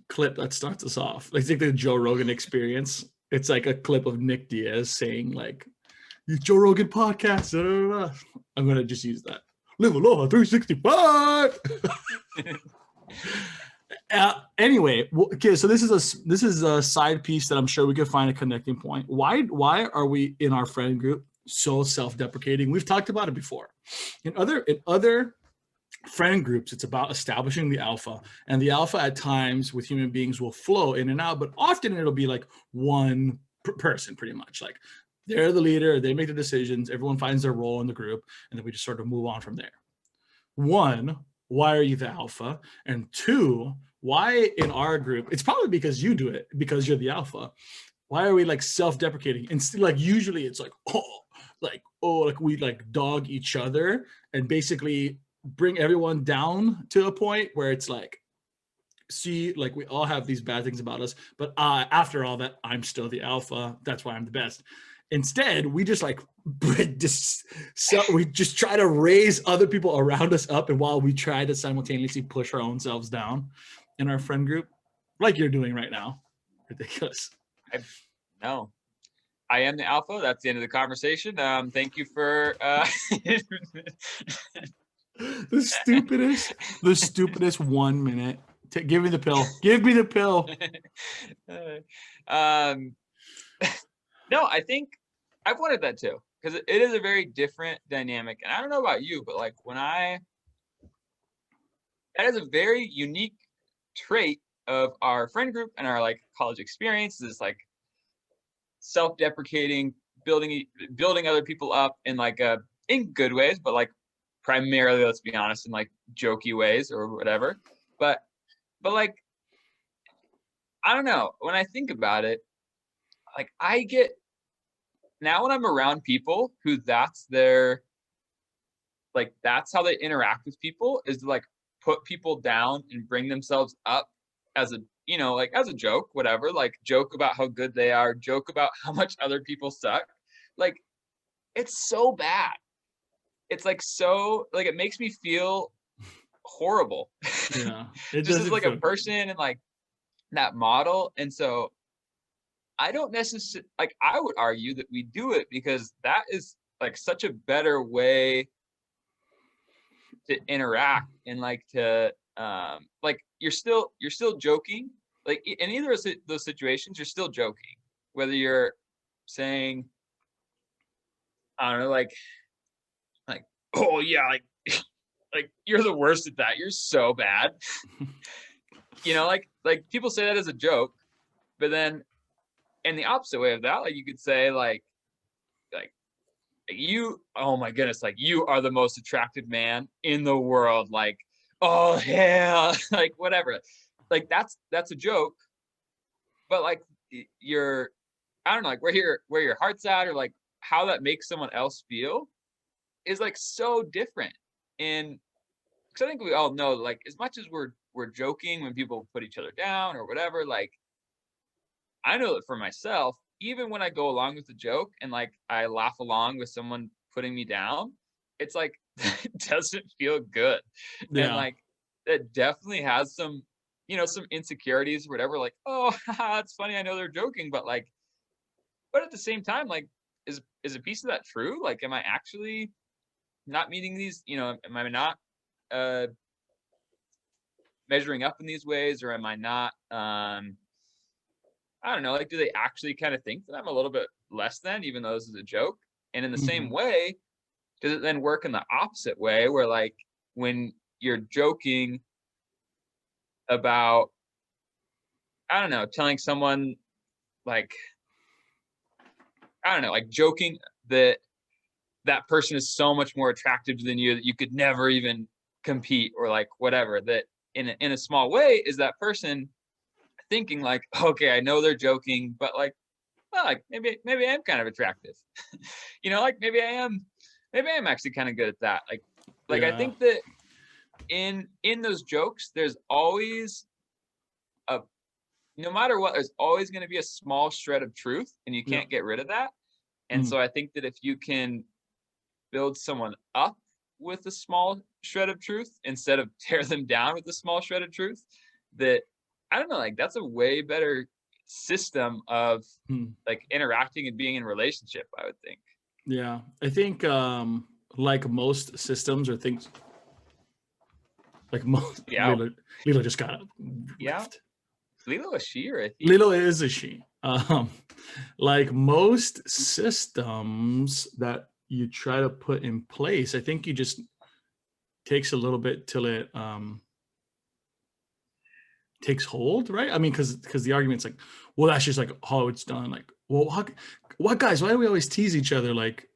clip that starts us off. I think the Joe Rogan Experience. It's like a clip of Nick Diaz saying like, Joe Rogan podcast. Da, da, da. I'm going to just use that. LiveAloha365. Anyway, okay, so this is a side piece that I'm sure we could find a connecting point. Why are we in our friend group so self-deprecating? We've talked about it before. In other friend groups, it's about establishing the alpha, and the alpha at times with human beings will flow in and out, but often it'll be like one person, pretty much. Like they're the leader, they make the decisions, everyone finds their role in the group, and then we just sort of move on from there. One, why are you the alpha? And two, why in our group, it's probably because you do it, because you're the alpha. Why are we like self-deprecating? Instead, like usually it's like, like we like dog each other and basically bring everyone down to a point where it's like, see, like we all have these bad things about us, but after all that, I'm still the alpha. That's why I'm the best. Instead, we just like we just try to raise other people around us up, and while we try to simultaneously push our own selves down in our friend group, like you're doing right now. Ridiculous. No, I am the alpha. That's the end of the conversation. Thank you for the stupidest 1 minute. Give me the pill. Give me the pill. No, I think I've wanted that too, because it is a very different dynamic. And I don't know about you, but like that is a very unique trait of our friend group and our like college experience, is like self-deprecating, building other people up in like in good ways, but like primarily, let's be honest, in like jokey ways or whatever. But like I don't know. When I think about it, like I get now when I'm around people who that's their like that's how they interact with people is to like put people down and bring themselves up as a like as a joke, whatever, like joke about how good they are, joke about how much other people suck. Like it's so bad. It's like so like it makes me feel horrible. Yeah, it Just as doesn't like a feel good. person and like that model. And so I don't necessarily like I would argue that we do it because that is like such a better way to interact and like to like you're still joking like in either of those situations you're still joking whether you're saying I don't know like oh yeah like you're the worst at that, you're so bad. Like people say that as a joke, but then in the opposite way of that, like you could say like you oh my goodness, like you are the most attractive man in the world, like oh yeah, like whatever, like that's a joke, but like you're I don't know, like where your heart's at or like how that makes someone else feel is like so different. And because I think we all know like as much as we're joking when people put each other down or whatever, like I know that for myself, even when I go along with the joke and like I laugh along with someone putting me down, it's like it doesn't feel good. And Yeah. like it definitely has some, some insecurities or whatever, like, oh, it's funny, I know they're joking, but at the same time, like, is a piece of that true? Like, am I actually not meeting these, am I not uh measuring up in ththese ways, or am I not I don't know, like, do they actually kind of think that I'm a little bit less than, even though this is a joke? And in the same Mhm. way, does it then work in the opposite way where, like, when you're joking about, I don't know, telling someone, like, I don't know, like joking that that person is so much more attractive than you that you could never even compete or like whatever, that in a small way is that person thinking like, okay, I know they're joking, but like, well, like maybe I am kind of attractive. Like maybe I am actually kind of good at that. Like I Yeah. think that in those jokes, there's always a no matter what, there's always going to be a small shred of truth, and you Yeah. can't get rid of that. And Mm. so I think that if you can build someone up with a small shred of truth instead of tear them down with a small shred of truth, that I don't know, like that's a way better system of Mm. like interacting and being in relationship, I would think. Yeah. I think like most systems or things like most Yeah. Lilo just got up, Yeah. left. Lilo a she or a he? Lilo is a she. Like most systems that you try to put in place, I think you just takes a little bit till it takes hold, right? I mean, because the argument's like, well, that's just like how it's done. Like, well, what guys? Why do we always tease each other? Like,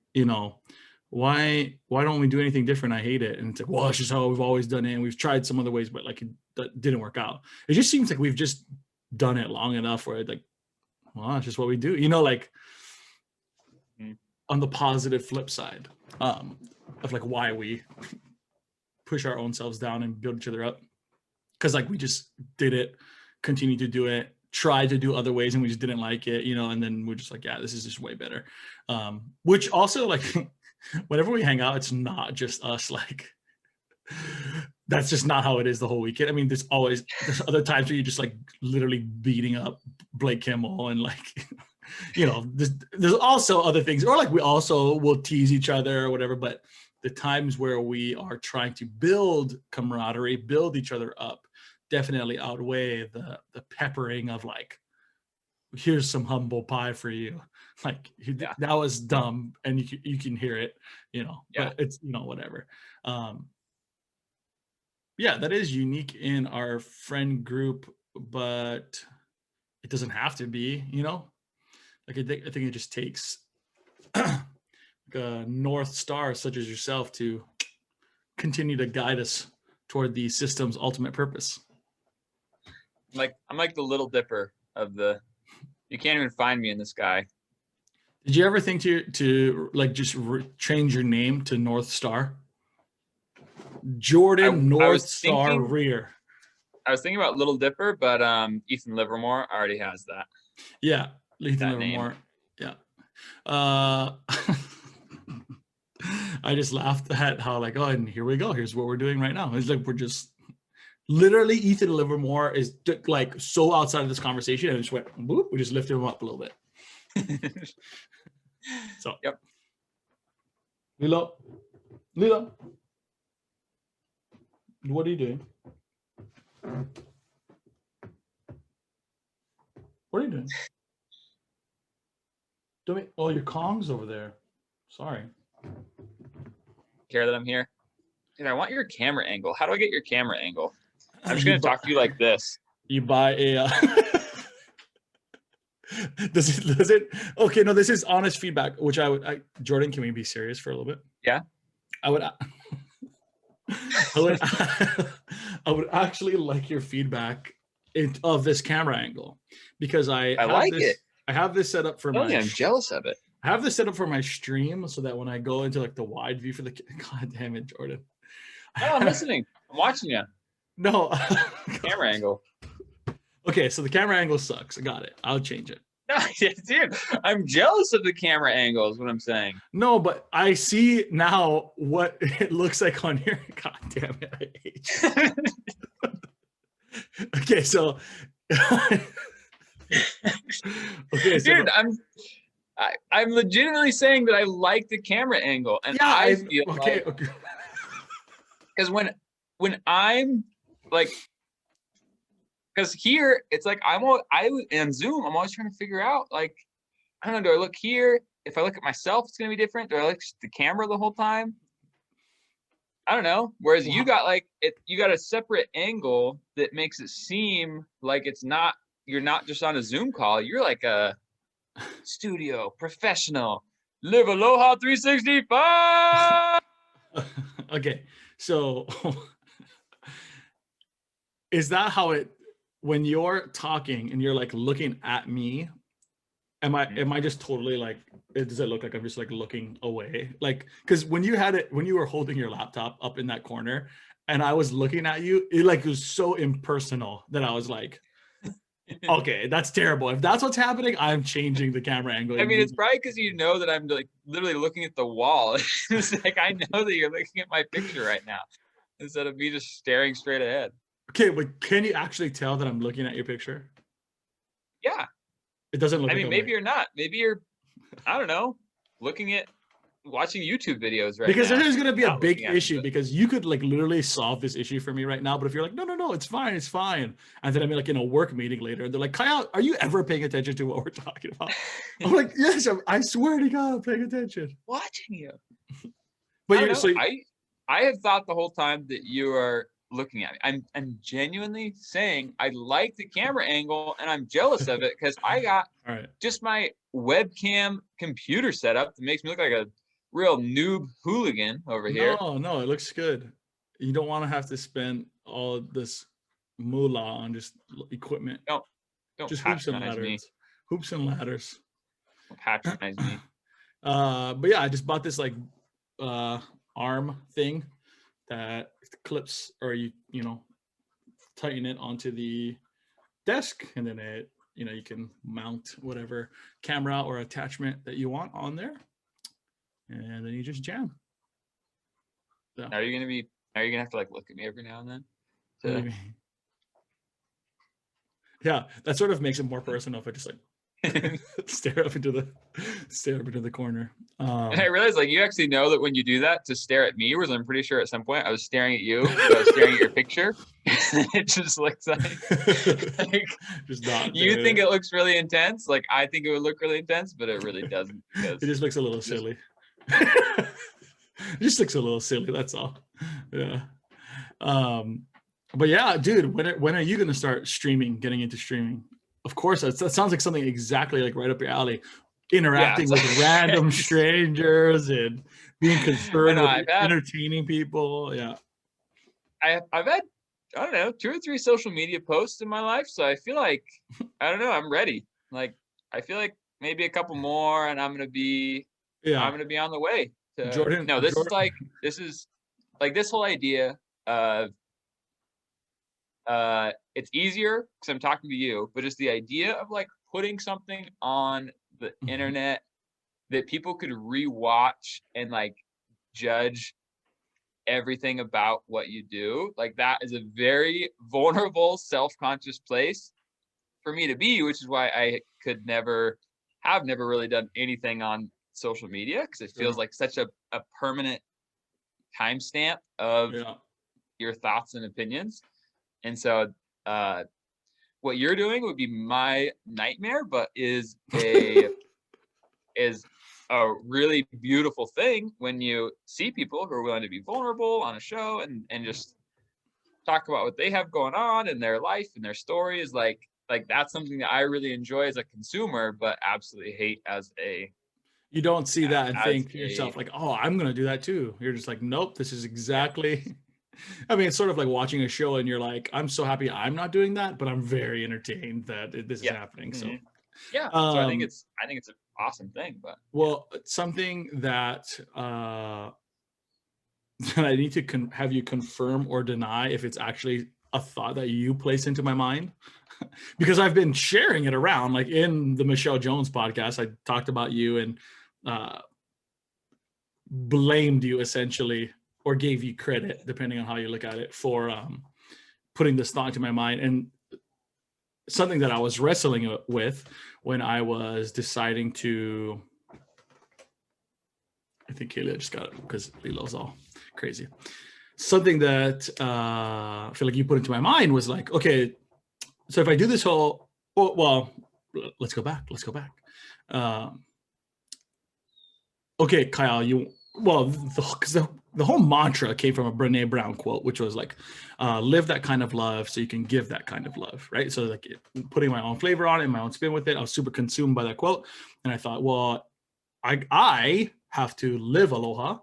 why don't we do anything different? I hate it. And it's like, well, it's just how we've always done it, and we've tried some other ways, but like that didn't work out. It just seems like we've just done it long enough where like, well, it's just what we do. Like Mhm. on the positive flip side of like why we push our own selves down and build each other up, because like we just did it, continue to do it, try to do other ways, and we just didn't like it, and then we're just like, yeah, this is just way better. Which also like whenever we hang out, it's not just us, like that's just not how it is the whole weekend. I mean, there's other times where you're just like literally beating up Blake Kimmel and like there's also other things, or like we also will tease each other or whatever, but the times where we are trying to build camaraderie, build each other up, definitely outweigh the peppering of like, here's some humble pie for you. Like Yeah. that was dumb, and you can hear it, Yeah. but it's whatever. um yeah, that is unique in our friend group, but it doesn't have to be, like I think it just takes like a north star such as yourself to continue to guide us toward the system's ultimate purpose. I'm like the Little Dipper of the. You can't even find me in the sky. Did you ever think to like just change your name to North Star? Jordan North Star Reeher. I was thinking about Little Dipper, but Ethan Livermore already has that. Yeah, Ethan Livermore. Name. Yeah. I just laughed at how like, oh, and here we go. Here's what we're doing right now. It's like we're just literally Ethan Livermore is like so outside of this conversation, and just went, whoop, we just lifted him up a little bit. So, yep. Lilo, what are you doing? What are you doing? Oh, your Kong's over there. Sorry. Care that I'm here? Dude, I want your camera angle. How do I get your camera angle? I'm just going to talk to you like this. You buy a... Does it? Okay, no, this is honest feedback, which Jordan, can we be serious for a little bit? Yeah. I would actually like your feedback of this camera angle, because I like it. I have this set up for I'm jealous of it. I have this set up for my stream so that when I go into like the wide view for the, God damn it, Jordan. No, I'm listening. I'm watching you. No. Camera angle. Okay, so the camera angle sucks. I got it. I'll change it. No, dude, I'm jealous of the camera angle is what I'm saying. No, but I see now what it looks like on here. God damn it, I hate you. Okay, so okay, so dude, I'm legitimately saying that I like the camera angle, and yeah, I feel okay. Because when I'm like, because here it's like and Zoom, I'm always trying to figure out, like, I don't know, do I look here? If I look at myself, it's gonna be different. Do I look at the camera the whole time? I don't know. Whereas you got you got a separate angle that makes it seem like you're not just on a Zoom call. You're like a studio professional. LiveAloha365. Okay, so is that how it? When you're talking and you're like looking at me, am I just totally like, does it look like I'm just like looking away? Like, because when you were holding your laptop up in that corner and I was looking at you, it was so impersonal that I was like, okay, that's terrible. If that's what's happening, I'm changing the camera angle. I mean, it's probably because you know that I'm like literally looking at the wall. It's like, I know that you're looking at my picture right now instead of me just staring straight ahead. Okay, but can you actually tell that I'm looking at your picture? Yeah. It doesn't look. I mean, maybe you're not. Maybe you're, I don't know, watching YouTube videos right now. Because there's going to be a big issue, because you could like literally solve this issue for me right now. But if you're like, no, it's fine. And then I'm like in a work meeting later and they're like, Kyle, are you ever paying attention to what we're talking about? I'm like, yes, I swear to God, I'm paying attention. Watching you. But I have thought the whole time that you are looking at me. I'm genuinely saying I like the camera angle and I'm jealous of it because I got just my webcam computer setup that makes me look like a real noob hooligan over here. No, it looks good. You don't want to have to spend all this moolah on just equipment. Don't just hoops and ladders. Me. Hoops and ladders. Don't patronize me. But yeah, I just bought this like arm thing that clips, or you tighten it onto the desk, and then it you can mount whatever camera or attachment that you want on there, and then you just jam. So. Are you gonna have to like look at me every now and then? Yeah, that sort of makes it more personal if I just like stare up into the corner. And I realized like you actually know that when you do that to stare at me, whereas I'm pretty sure at some point I was staring at you, I was staring at your picture. It just looks like just not. You think it looks really intense, like I think it would look really intense, but it really doesn't. It just looks a little silly. It just looks a little silly. That's all. Yeah. But yeah, dude, when are you gonna start getting into streaming? Of course, that sounds like something exactly like right up your alley. Interacting with random strangers and being concerned with entertaining people. Yeah, I've I don't know, 2 or 3 social media posts in my life. So I feel like, I don't know, I'm ready. Like, I feel like maybe a couple more and I'm Yeah, gonna be on the way to, Jordan. no, Jordan. this is like this whole idea of, it's easier because I'm talking to you, but just the idea of like putting something on the internet that people could rewatch and like judge everything about what you do, like that is a very vulnerable, self-conscious place for me to be, which is why I could never have never really done anything on social media because it feels Sure. like such a permanent timestamp of Yeah. your thoughts and opinions. And so uh what you're doing would be my nightmare, but is a really beautiful thing when you see people who are willing to be vulnerable on a show and just talk about what they have going on in their life and their stories. Like that's something that I really enjoy as a consumer, but absolutely hate You don't see that and as think to a yourself like, "Oh, I'm gonna do that too." You're just like, "Nope, this is yeah. exactly." I mean, it's sort of like watching a show and you're like, "I'm so happy I'm not doing that, but I'm very entertained that this is Yeah. happening." So, Mhm. Yeah. So um, I think it's an awesome thing, but yeah. well, something that that I need to have you confirm or deny if it's actually a thought that you place into my mind, because I've been sharing it around. Like in the Michelle Jones podcast, I talked about you and uh, blamed you essentially, or gave you credit, depending on how you look at it, for putting this thought into my mind. And something that I was wrestling with when I was deciding to. I think Kayla just got it because Lilo's all crazy. Something that I feel like you put into my mind was like, okay, so if I do this whole, well, let's go back. Let's go back. Um, okay, Kyle, the whole mantra came from a Brene Brown quote, which was like, live that kind of love so you can give that kind of love, right? So like putting my own flavor on it, my own spin with it. I was super consumed by that quote. And I thought, well, I have to live aloha,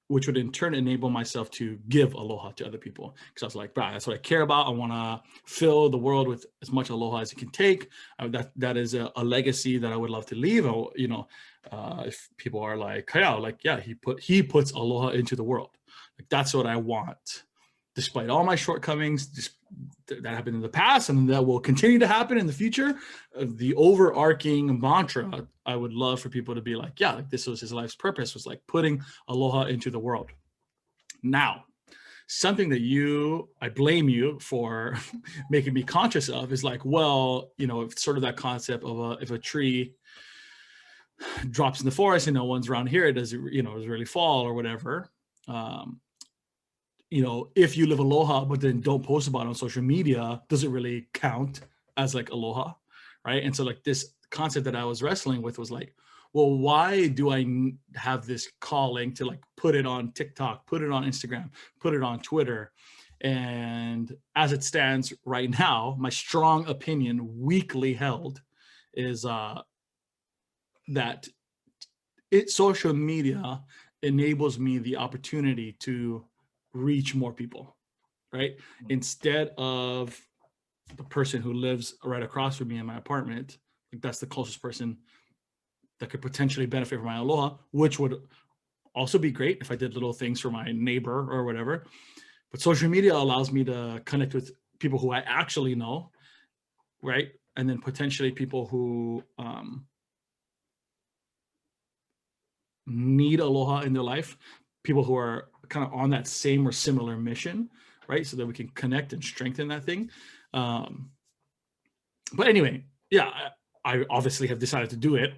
which would in turn enable myself to give aloha to other people. Because I was like, that's what I care about. I want to fill the world with as much aloha as it can take. That is a legacy that I would love to leave. If people are like, hey, like, yeah, he puts aloha into the world. Like that's what I want, despite all my shortcomings. That happened in the past and that will continue to happen in the future. The overarching mantra I would love for people to be like, yeah, like this was his life's purpose, was like putting aloha into the world. Now, something that I blame you for making me conscious of is like, well, it's sort of that concept of if a tree drops in the forest and no one's around here, does it really fall or whatever. If you live aloha but then don't post about it on social media, does it really count as like aloha, right? And so like this concept that I was wrestling with was like, well, why do I have this calling to like put it on TikTok, put it on Instagram, put it on Twitter? And as it stands right now, my strong opinion, weakly held, is that social media enables me the opportunity to reach more people, right? Instead of the person who lives right across from me in my apartment, like that's the closest person that could potentially benefit from my aloha, which would also be great if I did little things for my neighbor or whatever. But social media allows me to connect with people who I actually know, right? And then potentially people who need aloha in their life, people who are kind of on that same or similar mission, right? So that we can connect and strengthen that thing. But anyway, yeah, I obviously have decided to do it,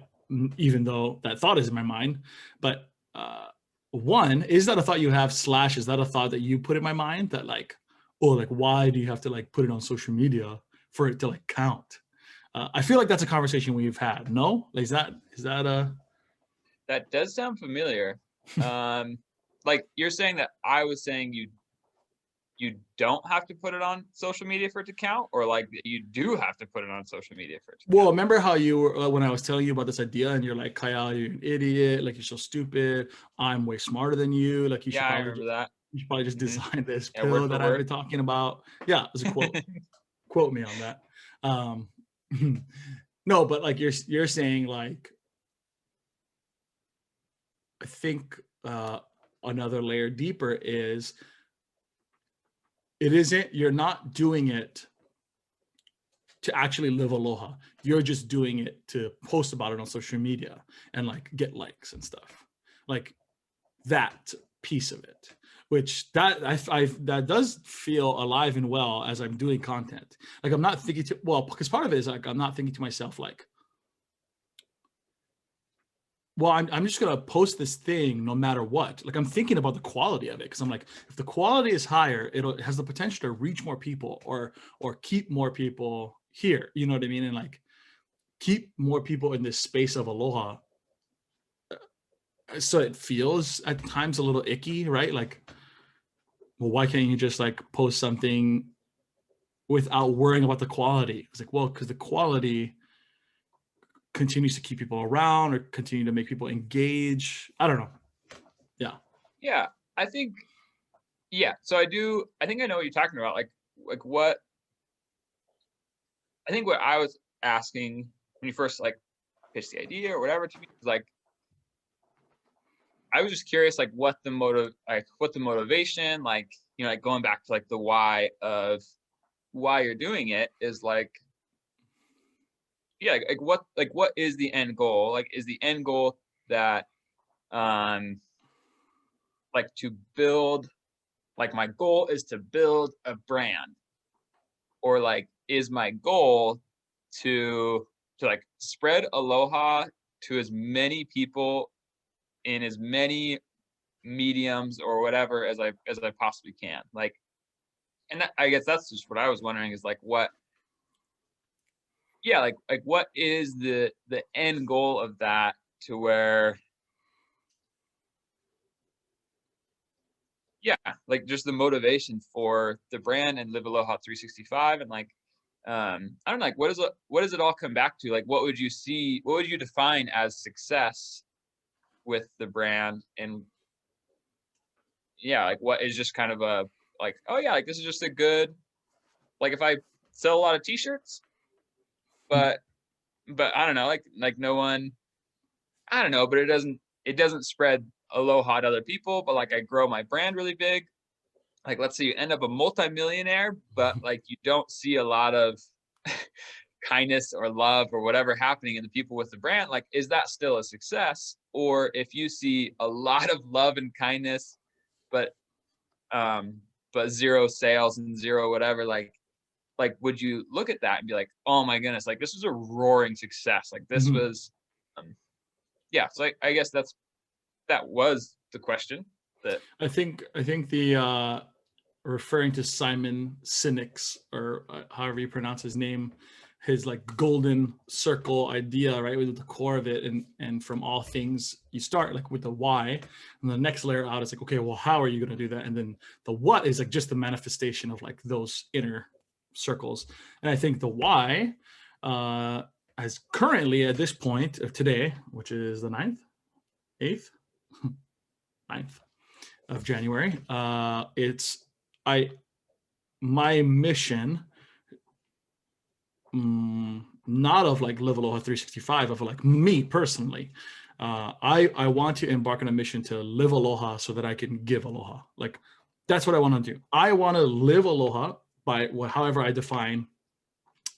even though that thought is in my mind. But one, is that a thought you have, / is that a thought that you put in my mind that like, oh, like, why do you have to like put it on social media for it to like count? I feel like that's a conversation we've had. No? Like, is that a... That does sound familiar. Like you're saying that I was saying you don't have to put it on social media for it to count, or like you do have to put it on social media for it to Well, count. remember how you were when I was telling you about this idea, and you're like, Kyle, you're an idiot. Like, you're so stupid. I'm way smarter than you. Like, you Yeah, should I probably remember that. You should probably just Mhm. design this Yeah, word pill for that I've word. been talking about. Yeah, it's a quote. Quote me on that. Um, no, but like you're saying, like I think another layer deeper is it isn't, you're not doing it to actually live aloha. You're just doing it to post about it on social media and like get likes and stuff. Like that piece of it, which that I that does feel alive and well as I'm doing content. Like I'm not thinking to, well, because part of it is like I'm not thinking to myself like, well, I'm just gonna post this thing no matter what. Like I'm thinking about the quality of it because I'm like, if the quality is higher, it has the potential to reach more people or keep more people here. You know what I mean? And like keep more people in this space of aloha. So it feels at times a little icky, right? Like, well, why can't you just like post something without worrying about the quality? It's like, well, because the quality continues to keep people around or continue to make people engage. I don't know. Yeah. Yeah, I think yeah, so I think I know what you're talking about, like what I think what I was asking when you first, like, pitched the idea or whatever to me was, like, I was just curious, like, what the motivation, like, like, going back to, like, the why of why you're doing it is, like yeah, what is the end goal? Like, is the end goal that, um, like, to build like, my goal is to build a brand? Or, like, is my goal to, like, spread aloha to as many people in as many mediums or whatever as I possibly can, like and that I guess that's just what I was wondering is, like, what yeah, like, what is the end goal of that to where yeah, like, just the motivation for the brand and Live Aloha 365 and, like, I don't know, like, what does it all come back to? Like, what would you define as success with the brand? And yeah, like, what is just kind of a like, oh yeah, like this is just a good like if I sell a lot of t-shirts, but I don't know, like no one I don't know, but it doesn't spread aloha to other people, but like I grow my brand really big. Like let's say you end up a multimillionaire, but like you don't see a lot of kindness or love or whatever happening in the people with the brand, like is that still a success? Or if you see a lot of love and kindness, but um, but zero sales and zero whatever, like would you look at that and be like, oh my goodness, like this was a roaring success, like this Mhm. was, um, yeah. So I guess that was the question. That I think the referring to Simon Sinek's or however you pronounce his name, his like golden circle idea, right? With the core of it, and from all things you start like with the why, and the next layer out is like, okay, well, how are you going to do that? And then the what is like just the manifestation of like those inner circles. And I think the why, as currently at this point of today, which is the 9th, 8th, 9th of January, it's I my mission, not of like Live Aloha 365, of like me personally. I want to embark on a mission to live aloha so that I can give aloha. Like that's what I want to do. I want to live aloha by however I define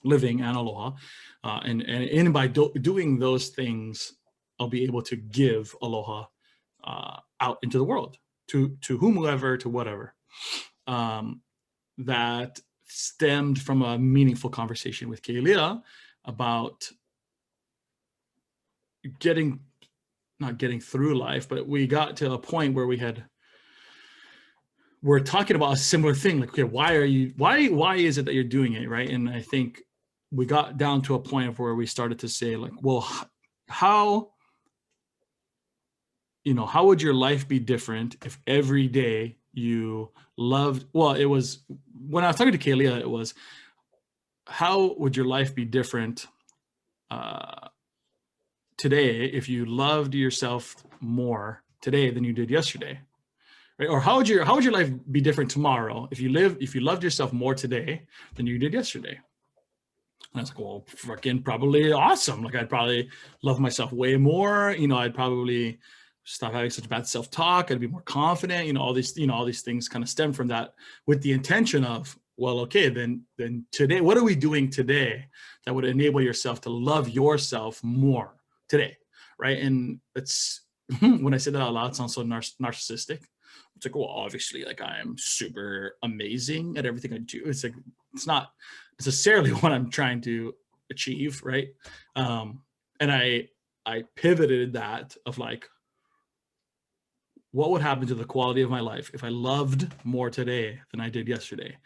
living and aloha, and by doing those things, I'll be able to give aloha out into the world to whomever, to whatever. Um, that stemmed from a meaningful conversation with Kaylia about getting not getting through life, but we got to a point where we're talking about a similar thing. Like, okay, why is it that you're doing it, right? And I think we got down to a point of where we started to say, like, well, how how would your life be different if every day you loved? Well, it was when I was talking to Kaylia, it was how would your life be different uh, today if you loved yourself more today than you did yesterday, right? Or how would your life be different tomorrow if you loved yourself more today than you did yesterday? And I was like, well, freaking probably awesome. Like I'd probably love myself way more. I'd probably stop having such bad self-talk. I'd be more confident. All these things kind of stem from that, with the intention of, well, okay, then today, what are we doing today that would enable yourself to love yourself more today, right? And it's when I say that out loud, it sounds so narcissistic. It's like, well, obviously, like I'm super amazing at everything I do. It's like, it's not necessarily what I'm trying to achieve, right? And I pivoted that of like, what would happen to the quality of my life if I loved more today than I did yesterday?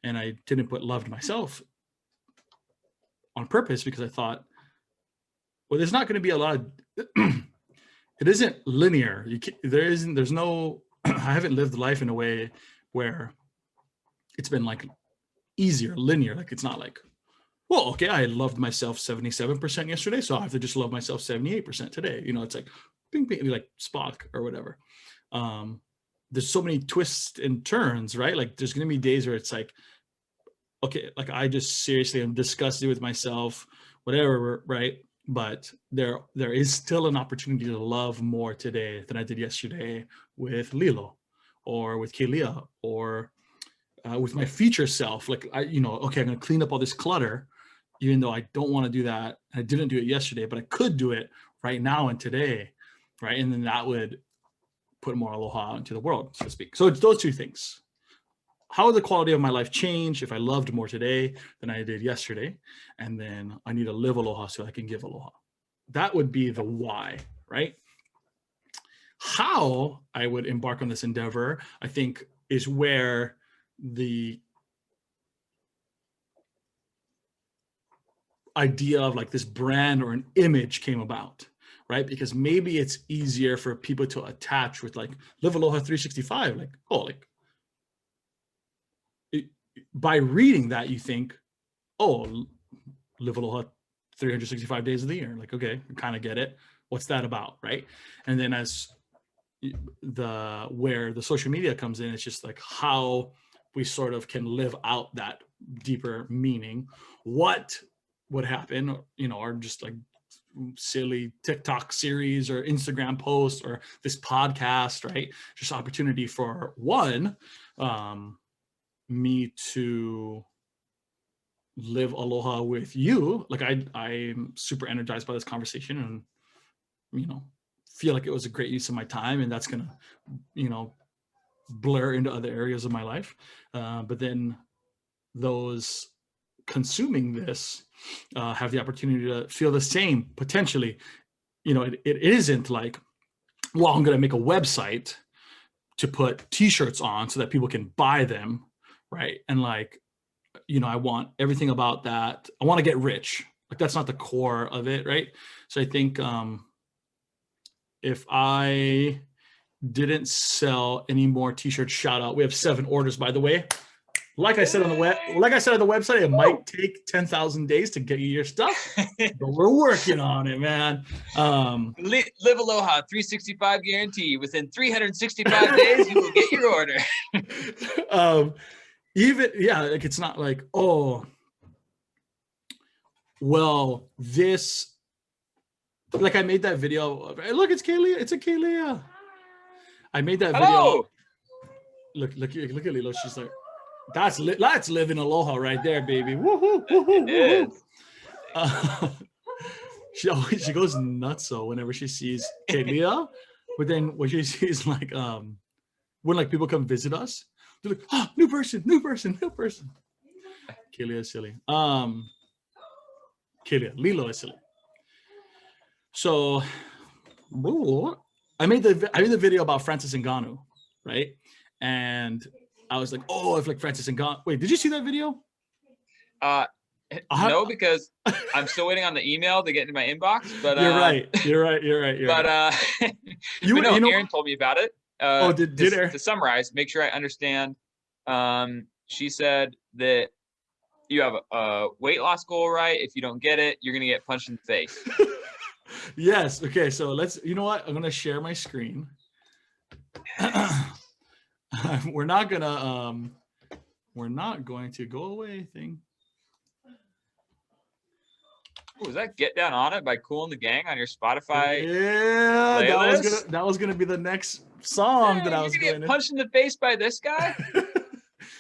And I didn't put loved myself on purpose, because I thought, well, there's not going to be a lot of, it isn't linear. There's no, I haven't lived life in a way where it's been like easier, linear. Like it's not like, well, okay, I loved myself 77% yesterday, so I have to just love myself 78% today. It's like, bing, bing, like Spock or whatever. There's so many twists and turns, right? Like there's going to be days where it's like, okay, like I just seriously am disgusted with myself, whatever, right? But there is still an opportunity to love more today than I did yesterday with Lilo, or with Kelia, or with my future self. Like okay, I'm going to clean up all this clutter, even though I don't want to do that. I didn't do it yesterday, but I could do it right now and today, right? And then that would put more aloha into the world, so to speak. So it's those two things. How would the quality of my life change if I loved more today than I did yesterday? And then I need to live aloha so I can give aloha. That would be the why, right? How I would embark on this endeavor, I think, is where the idea of like this brand or an image came about, right? Because maybe it's easier for people to attach with like LiveAloha365, like, oh, like by reading that, you think, oh, live aloha 365 days of the year. Like, okay, I kind of get it. What's that about, right? And then as where the social media comes in, it's just like how we sort of can live out that deeper meaning. What would happen, or just like silly TikTok series or Instagram post or this podcast, right? Just opportunity for one, me to live aloha with you. Like I'm super energized by this conversation, and feel like it was a great use of my time, and that's gonna blur into other areas of my life, but then those consuming this have the opportunity to feel the same potentially. It isn't like, well, I'm going to make a website to put t-shirts on so that people can buy them, right? And like, I want everything about that. I want to get rich. Like that's not the core of it, right? So I think if I didn't sell any more t-shirts, shout out. We have 7 orders, by the way. Like I said on the website, it might take 10,000 days to get you your stuff, but we're working on it, man. Live Aloha 365 guarantee. Within 365 days, you will get your order. Like it's not like, oh, well, this, like I made that video. Look, it's Kaylee. It's a Kaylee. I made that video. Hello. Look at Lilo. She's like, that's living aloha right there, baby. Woohoo, woohoo, It woohoo. She goes nuts so whenever she sees Kelia, but then when she sees like when like people come visit us, they're like, oh, new person. Kelia is silly. Lilo is silly. So I made the video about Francis Ngannou, right? And I was like, oh, if like Francis Ngannou. Wait, did you see that video? No, because I'm still waiting on the email to get into my inbox. But You're right. But Erin told me about it. Did Erin? To summarize, make sure I understand. She said that you have a weight loss goal, right? If you don't get it, you're gonna get punched in the face. Yes. Okay. So let's. You know what? I'm gonna share my screen. we're not going to go away thing. Was that Get Down On It by Kool and the Gang on your Spotify? Yeah, playlist? that was gonna be the next song that I was going to going get punched in the face by this guy.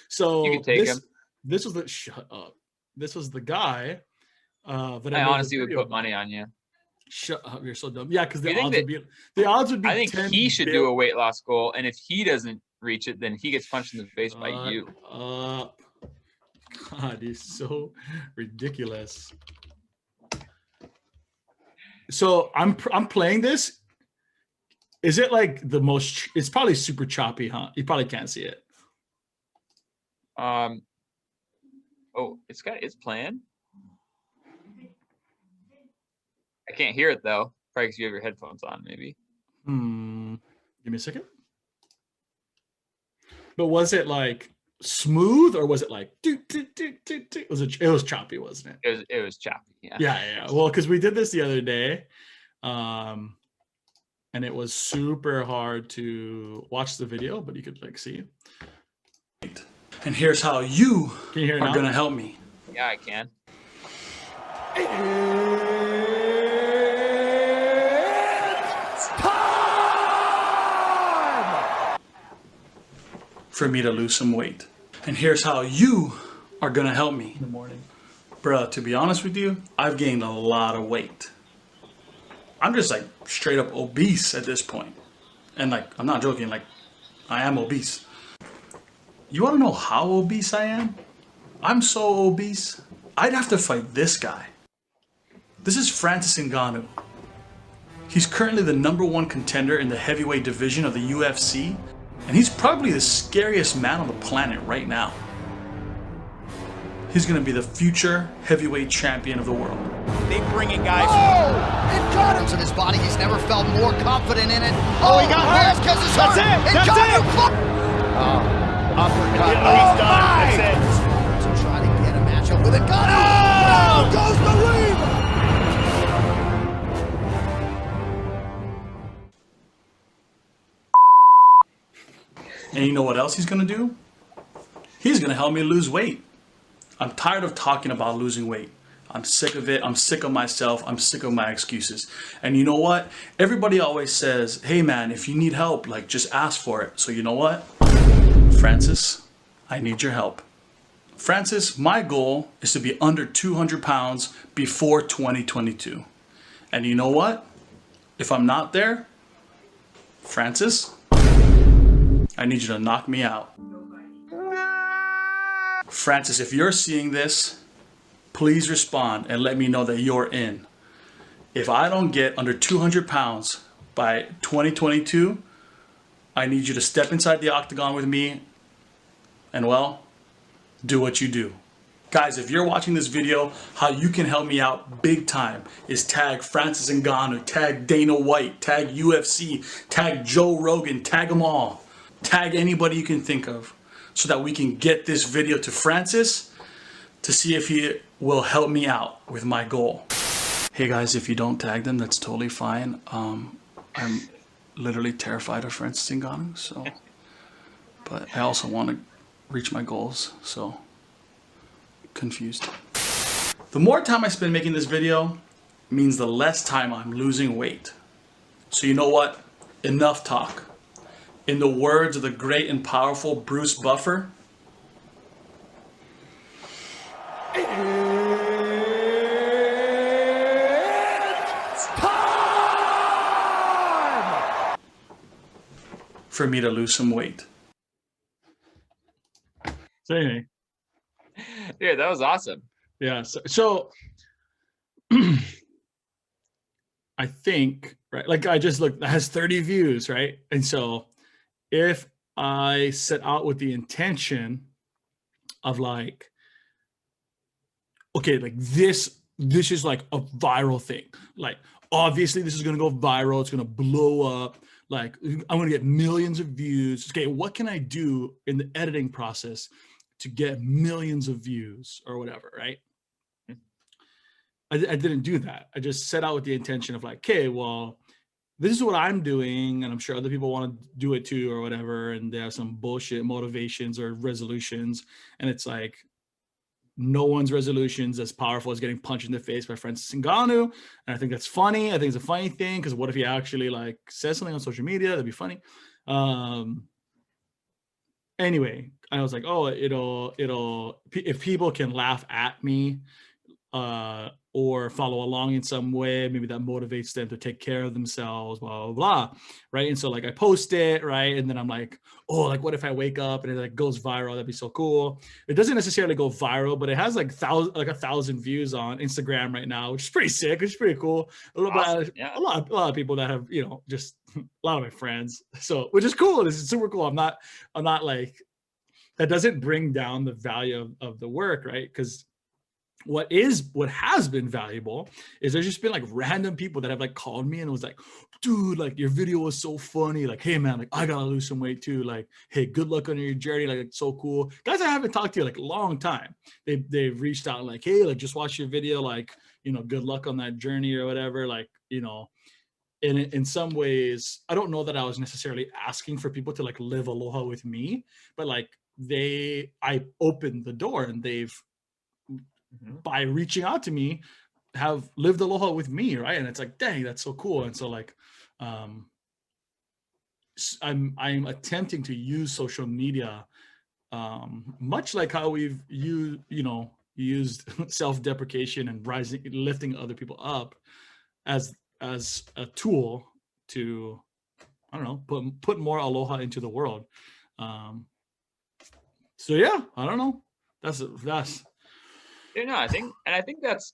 So you can take him. This was the shut up. This was the guy. That I honestly would put money on you. Shut up! You're so dumb. Yeah, because the odds would be. I think he should do a weight loss goal, and if he doesn't reach it, then he gets punched in the face by you. God, he's so ridiculous. So I'm playing this. Is it like the most? It's probably super choppy, huh? You probably can't see it. Oh, it's playing. I can't hear it though. Probably because you have your headphones on, maybe. Give me a second. But was it like smooth or was it like it was choppy, wasn't it? It was choppy. Yeah. Yeah. Well, because we did this the other day, and it was super hard to watch the video, but you could like see it. And here's how you are going to help me. Yeah, I can. It's time for me to lose some weight. And here's how you are going to help me in the morning. Bruh, to be honest with you, I've gained a lot of weight. I'm just like straight up obese at this point. And like, I'm not joking, like I am obese. You want to know how obese I am? I'm so obese, I'd have to fight this guy. This is Francis Ngannou. He's currently the #1 contender in the heavyweight division of the UFC, and he's probably the scariest man on the planet right now. He's going to be the future heavyweight champion of the world. Big bringing guys. Oh! It got him to his body. He's never felt more confident in it. Oh, he got hurt. That's it. That's it. Uppercut. Yeah, he's done. That's it. To try to get a matchup with it. Got him. Oh! Down goes the Reeher. And you know what else he's going to do? He's going to help me lose weight. I'm tired of talking about losing weight. I'm sick of it. I'm sick of myself. I'm sick of my excuses. And you know what? Everybody always says, hey man, if you need help, like just ask for it. So you know what? Francis, I need your help. Francis, my goal is to be under 200 pounds before 2022. And you know what? If I'm not there, Francis, I need you to knock me out. Francis, if you're seeing this, please respond and let me know that you're in. If I don't get under 200 pounds by 2022, I need you to step inside the octagon with me and, well, do what you do. Guys, if you're watching this video, how you can help me out big time is tag Francis Ngannou, tag Dana White, tag UFC, tag Joe Rogan, tag them all. Tag anybody you can think of so that we can get this video to Francis to see if he will help me out with my goal. Hey guys, if you don't tag them, that's totally fine. I'm literally terrified of Francis Ngannou, so, but I also want to reach my goals, so confused. The more time I spend making this video means the less time I'm losing weight. So you know what? Enough talk. In the words of the great and powerful Bruce Buffer, it's time for me to lose some weight. Say Yeah, that was awesome. Yeah. So I think, right, like I just looked, that has 30 views, right? And so if I set out with the intention of like, okay, like this is like a viral thing. Like, obviously this is going to go viral. It's going to blow up. Like, I'm going to get millions of views. Okay, what can I do in the editing process to get millions of views or whatever, right? I didn't do that. I just set out with the intention of like, okay, well, this is what I'm doing, and I'm sure other people want to do it too or whatever, and they have some bullshit motivations or resolutions, and it's like no one's resolutions as powerful as getting punched in the face by Francis Ngannou. And I think that's funny. I think it's a funny thing, because what if he actually like says something on social media? That'd be funny. Anyway, I was like, oh, it'll if people can laugh at me or follow along in some way, maybe that motivates them to take care of themselves, blah, blah, blah, right? And so like I post it, right? And then I'm like, oh, like what if I wake up and it like goes viral? That'd be so cool. It doesn't necessarily go viral, but it has like 1,000 views on Instagram right now, which is pretty sick, which is pretty cool. Awesome. Yeah. A lot of people that have, just a lot of my friends. So, which is cool. This is super cool. I'm not like, that doesn't bring down the value of the work, right? Because what has been valuable is there's just been like random people that have like called me and was like, dude, like your video was so funny. Like, hey man, like I gotta lose some weight too. Like, hey, good luck on your journey. Like, it's so cool. Guys I haven't talked to like a long time. They've reached out like, hey, like just watch your video. Like, good luck on that journey or whatever. Like, in some ways, I don't know that I was necessarily asking for people to like live aloha with me, but like I opened the door and they've, by reaching out to me, have lived aloha with me, right? And it's like, dang, that's so cool. And so like I'm attempting to use social media much like how we've used self-deprecation and lifting other people up as a tool to, I don't know, put more aloha into the world. So yeah, I don't know. That's I think that's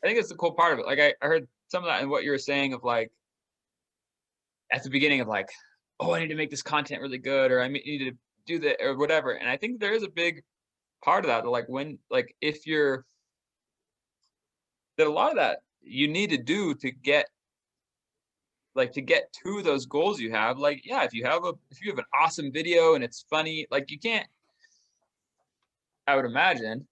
the cool part of it. Like I heard some of that in what you were saying of like at the beginning of like, oh, I need to make this content really good, or I need to do that or whatever. And I think there is a big part of that, like when, like if you're, that a lot of that you need to do to get to those goals you have. Like, yeah, if you have an awesome video and it's funny, like you can't, I would imagine,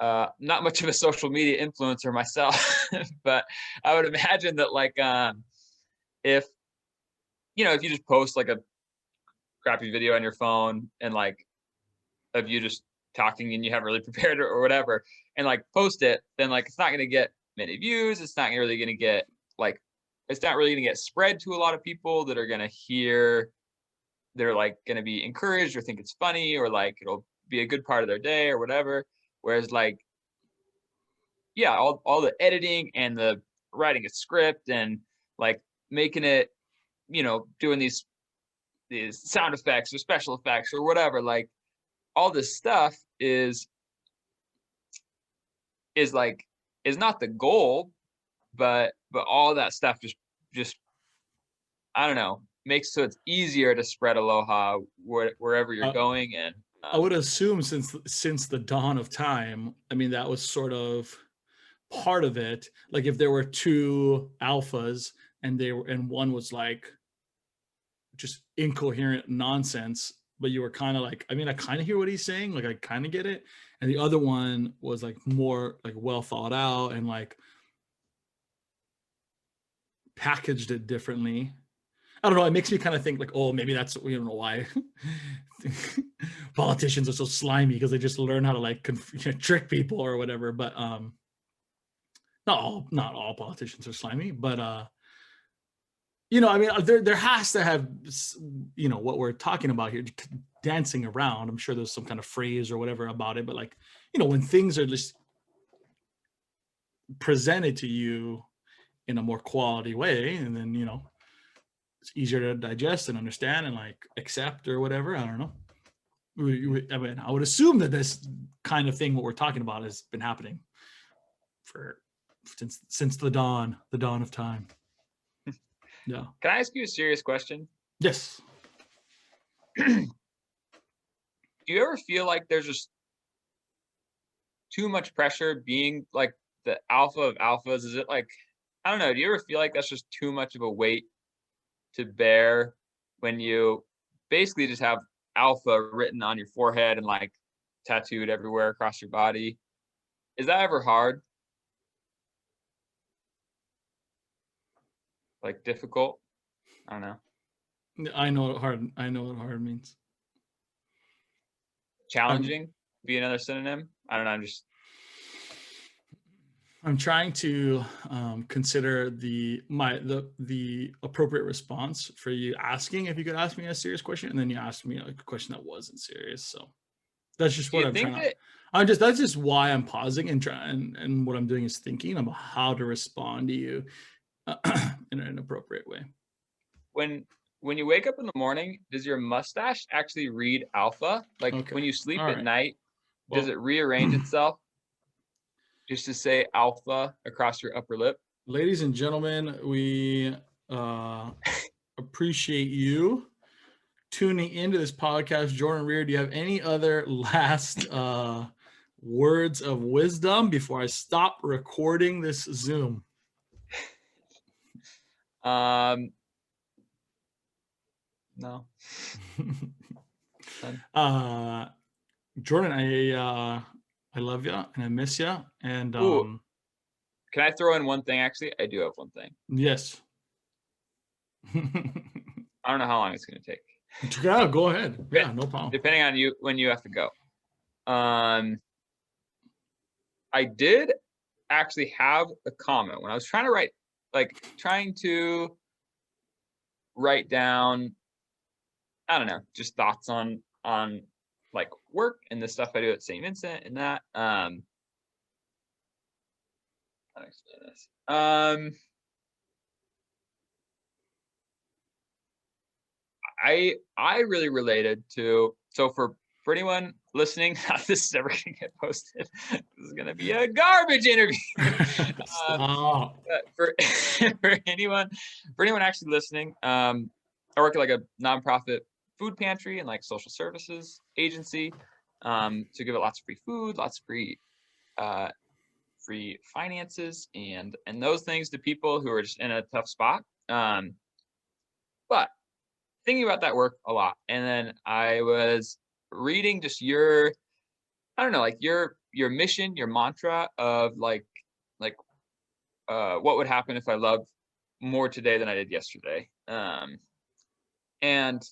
not much of a social media influencer myself, but I would imagine that like if if you just post like a crappy video on your phone and like of you just talking and you haven't really prepared or whatever, and like post it, then like it's not going to get many views. It's not really going to get like, it's not really going to get spread to a lot of people that are going to hear, they're like going to be encouraged or think it's funny, or like it'll be a good part of their day or whatever. Whereas like, yeah, all the editing and the writing a script and like making it, doing these sound effects or special effects or whatever, like all this stuff is not the goal, but all that stuff just I don't know, makes so it's easier to spread aloha wherever you're going. And I would assume since the dawn of time, I mean, that was sort of part of it. Like if there were two alphas and one was like just incoherent nonsense, but you were kind of like, I mean, I kind of hear what he's saying, like I kind of get it, and the other one was like more like well thought out and like packaged it differently. I don't know. It makes me kind of think like, oh, maybe that's, we don't know why politicians are so slimy, because they just learn how to like trick people or whatever. But not all politicians are slimy, but I mean, there has to have, what we're talking about here, dancing around. I'm sure there's some kind of phrase or whatever about it, but like, when things are just presented to you in a more quality way, and then, it's easier to digest and understand and like accept or whatever. I don't know. I mean, I would assume that this kind of thing, what we're talking about, has been happening since the dawn of time. Yeah. Can I ask you a serious question? Yes. Do you ever feel like there's just too much pressure being like the alpha of alphas? Is it like, I don't know, do you ever feel like that's just too much of a weight to bear when you basically just have alpha written on your forehead and like tattooed everywhere across your body? Is that ever hard? like difficult. I don't know. I know what hard means. Challenging be another synonym. I don't know. I'm trying to consider the appropriate response for you asking if you could ask me a serious question, and then you asked me a question that wasn't serious. So that's just what I'm trying to. That's just why I'm pausing and trying, and what I'm doing is thinking about how to respond to you in an appropriate way. When you wake up in the morning, does your mustache actually read alpha? Like when you sleep at night, does it rearrange itself just to say alpha across your upper lip? Ladies and gentlemen, we appreciate you tuning into this podcast. Jordan Reeher, do you have any other last words of wisdom before I stop recording this Zoom? No. Jordan, I love you and I miss you. And can I throw in one thing? Actually, I do have one thing. Yes. I don't know how long it's going to take. Yeah, go ahead. Yeah, no problem. Depending on you when you have to go. I did actually have a comment when I was trying to write down, I don't know, just thoughts on like work and the stuff I do at St. Vincent and that. How do I explain this? I really related to, so for anyone listening, this is ever gonna get posted. This is gonna be a garbage interview. For anyone actually listening, I work at like a nonprofit food pantry and like social services agency. So give it lots of free food, lots of free finances and those things to people who are just in a tough spot. But thinking about that work a lot, and then I was reading just your, I don't know, like your mission, your mantra of like what would happen if I loved more today than I did yesterday. And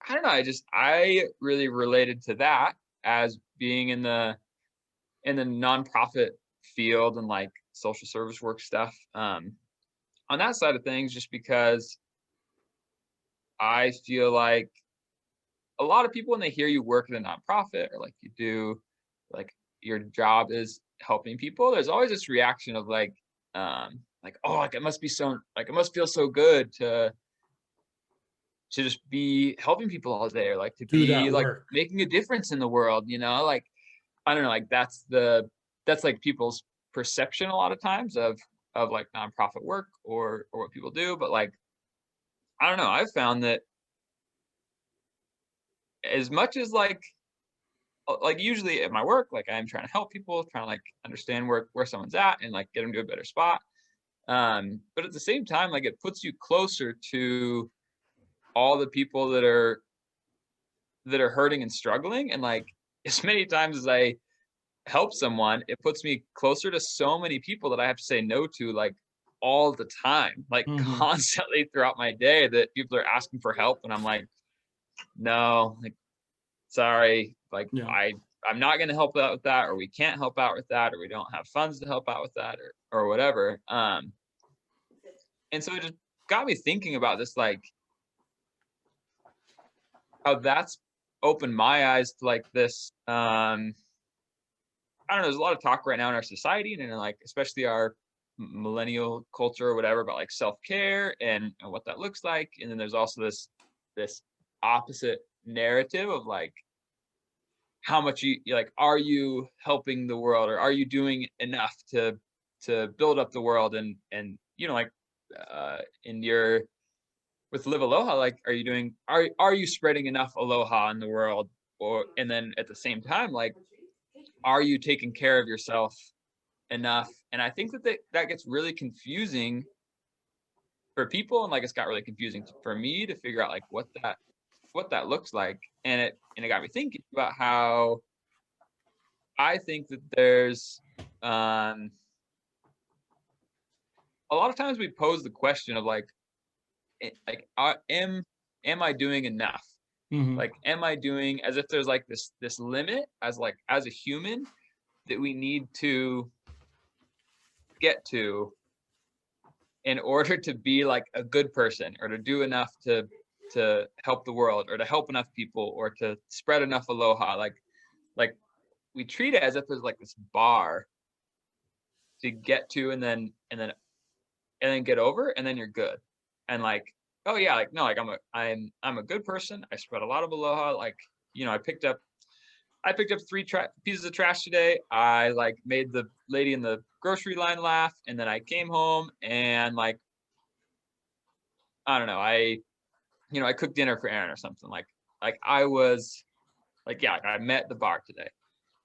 I don't know, I really related to that as being in the nonprofit field and like social service work stuff. On that side of things, just because I feel like a lot of people, when they hear you work at a nonprofit or like you do, like your job is helping people, there's always this reaction of like, oh, like it must feel so good to just be helping people all day, or like to be like making a difference in the world, you know, like, I don't know, like that's like people's perception a lot of times of like nonprofit work or what people do. But like, I don't know, I've found that as much as like usually at my work, like I'm trying to help people, trying to like understand where someone's at and like get them to a better spot. But at the same time, like it puts you closer to all the people that are hurting and struggling. And like as many times as I help someone, it puts me closer to so many people that I have to say no to like all the time, like constantly throughout my day, that people are asking for help and I'm like, no, like, sorry, like I'm not going to help out with that, or we can't help out with that, or we don't have funds to help out with that, or whatever. And so it just got me thinking about this, like how that's opened my eyes to like this, I don't know, there's a lot of talk right now in our society and in like especially our millennial culture or whatever about like self-care and what that looks like. And then there's also this opposite narrative of like how much you like, are you helping the world, or are you doing enough to build up the world? And you know, like in your with Live Aloha, like are you spreading enough aloha in the world? Or and then at the same time, like, are you taking care of yourself enough? And I think that gets really confusing for people, and like it's got really confusing for me to figure out like what that looks like. And it got me thinking about how I think that there's a lot of times we pose the question of like, like am I doing enough? Like, am I doing, as if there's like this limit as a human that we need to get to in order to be like a good person, or to do enough to help the world, or to help enough people, or to spread enough aloha. Like we treat it as if there's like this bar to get to, and then get over, and then you're good. And like, oh yeah, like no, like I'm a good person. I spread a lot of aloha. Like, you know, I picked up 3 pieces of trash today. I like made the lady in the grocery line laugh, and then I came home and like, I don't know, I cooked dinner for Aaron or something. Like I was like, yeah, like I met the bar today.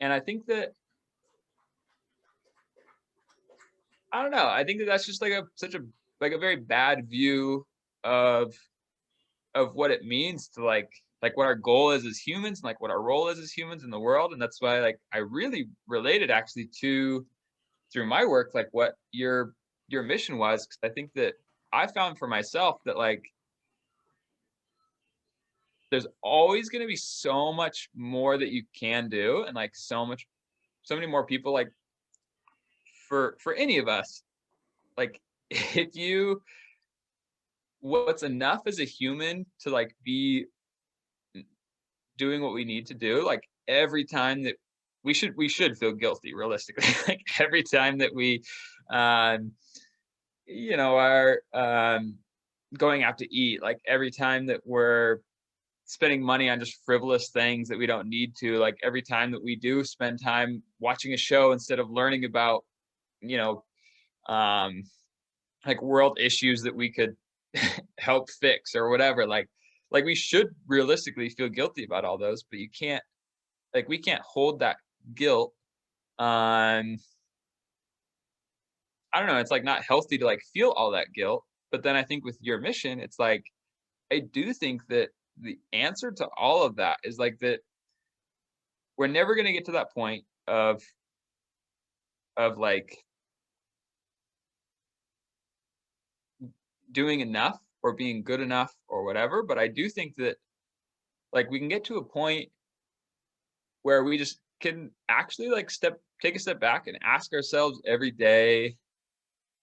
And I think that, I don't know, I think that that's just like such a very bad view of what it means to like what our goal is as humans, and like what our role is as humans in the world. And that's why like I really related actually to, through my work, like what your mission was, because I think that I found for myself that like there's always going to be so much more that you can do, and like so many more people, like for any of us, like if you, what's enough as a human to like be doing what we need to do, like every time that we should feel guilty realistically. Like every time that we are going out to eat, like every time that we're spending money on just frivolous things that we don't need to, like every time that we do spend time watching a show instead of learning about, like world issues that we could help fix or whatever, like we should realistically feel guilty about all those, but we can't hold that guilt. I don't know, it's like not healthy to like feel all that guilt. But then I think with your mission, it's like, I do think that the answer to all of that is like that we're never going to get to that point of like doing enough or being good enough or whatever. But I do think that like we can get to a point where we just can actually like take a step back and ask ourselves every day,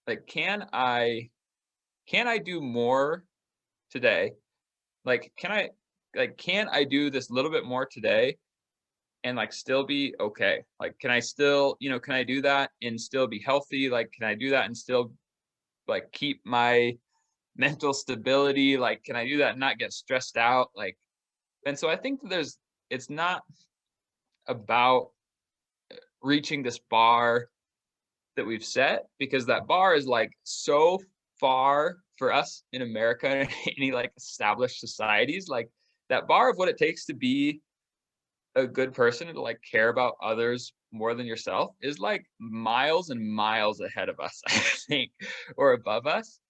like, can I do more today? Like, can I do this little bit more today and like still be okay? Like, can I still, can I do that and still be healthy? Like, can I do that and still like keep my mental stability? Like, can I do that and not get stressed out? Like, and so I think that it's not about reaching this bar that we've set, because that bar is like so far for us in America and any like established societies. Like that bar of what it takes to be a good person and to like care about others more than yourself is like miles and miles ahead of us, I think, or above us.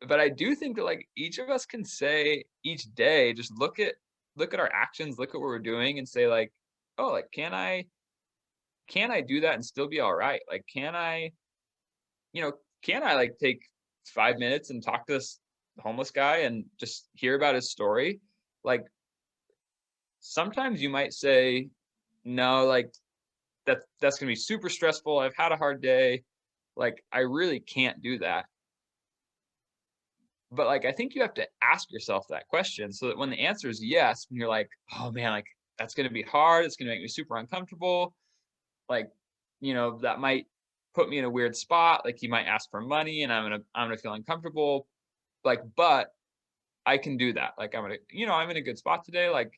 But I do think that like each of us can say each day, just look at our actions, look at what we're doing, and say like, oh, like can I do that and still be all right? Like can I like take 5 minutes and talk to this homeless guy and just hear about his story? Like sometimes you might say no, like that's gonna be super stressful, I've had a hard day, like I really can't do that. But like I think you have to ask yourself that question, so that when the answer is yes, when you're like, oh man, like that's gonna be hard, it's gonna make me super uncomfortable, like that might put me in a weird spot, like you might ask for money and I'm gonna feel uncomfortable, like, but I can do that, like I'm in a good spot today, like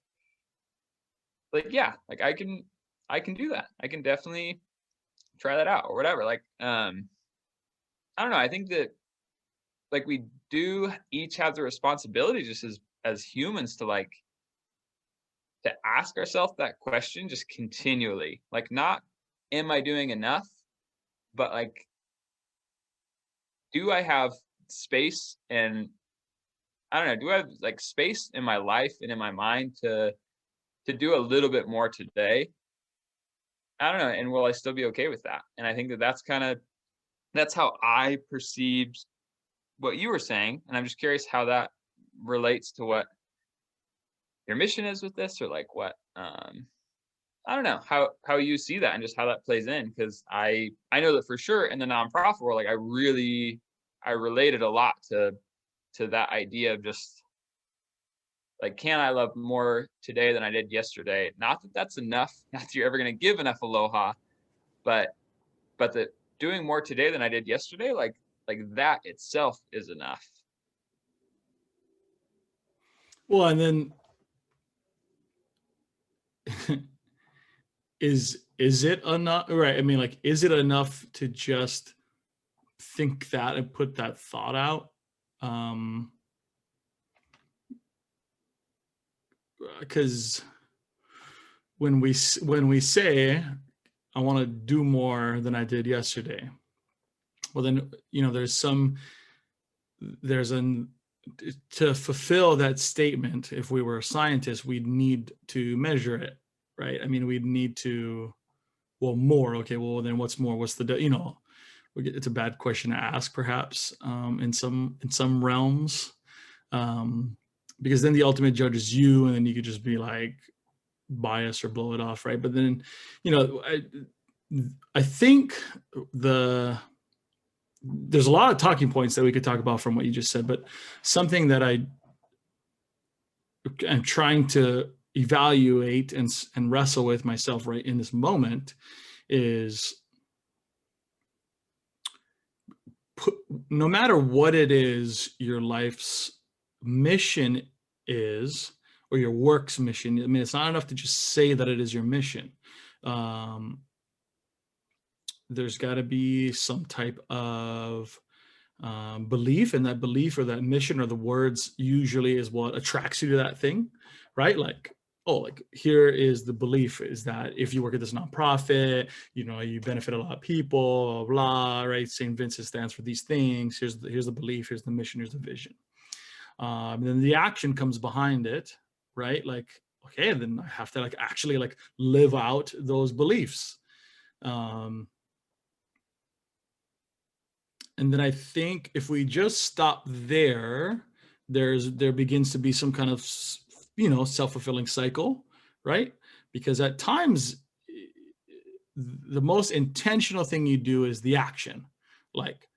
yeah, like I can do that, I can definitely try that out or whatever. Like I don't know, I think that like we do each have the responsibility just as humans to like to ask ourselves that question just continually, like not am I doing enough, but like do I have space, and I don't know, do I have like space in my life and in my mind to do a little bit more today? I don't know, and will I still be okay with that? And I think that that's how I perceived what you were saying, and I'm just curious how that relates to what your mission is with this, or like what I don't know how you see that and just how that plays in, because I know that for sure in the nonprofit world, like I related a lot to that idea of just like, can I love more today than I did yesterday? Not that that's enough, not that you're ever going to give enough aloha, but that doing more today than I did yesterday, like that itself is enough. Well, and then is it enough, right? I mean, like, is it enough to just think that and put that thought out? Because when we say I want to do more than I did yesterday, well then, you know, there's an to fulfill that statement. If we were scientists, we'd need to measure it, right? I mean, we'd need to, well, more. Okay, well then what's more? What's the, you know, it's a bad question to ask perhaps, in some realms, because then the ultimate judge is you, and then you could just be like bias or blow it off, right? But then, you know, I think there's a lot of talking points that we could talk about from what you just said, but something that I am trying to evaluate and wrestle with myself right in this moment is, no matter what it is your life's mission is, or your work's mission. I mean, it's not enough to just say that it is your mission. There's got to be some type of belief, and that belief or that mission or the words usually is what attracts you to that thing, right? Like, oh, like, here is the belief is that if you work at this nonprofit, you know, you benefit a lot of people, blah, blah, right? St. Vincent stands for these things. Here's the belief, here's the mission, here's the vision. And then the action comes behind it, right? Like, okay, then I have to like actually like live out those beliefs. And then I think if we just stop there, there begins to be some kind of, you know, self-fulfilling cycle, right? Because at times the most intentional thing you do is the action. Like,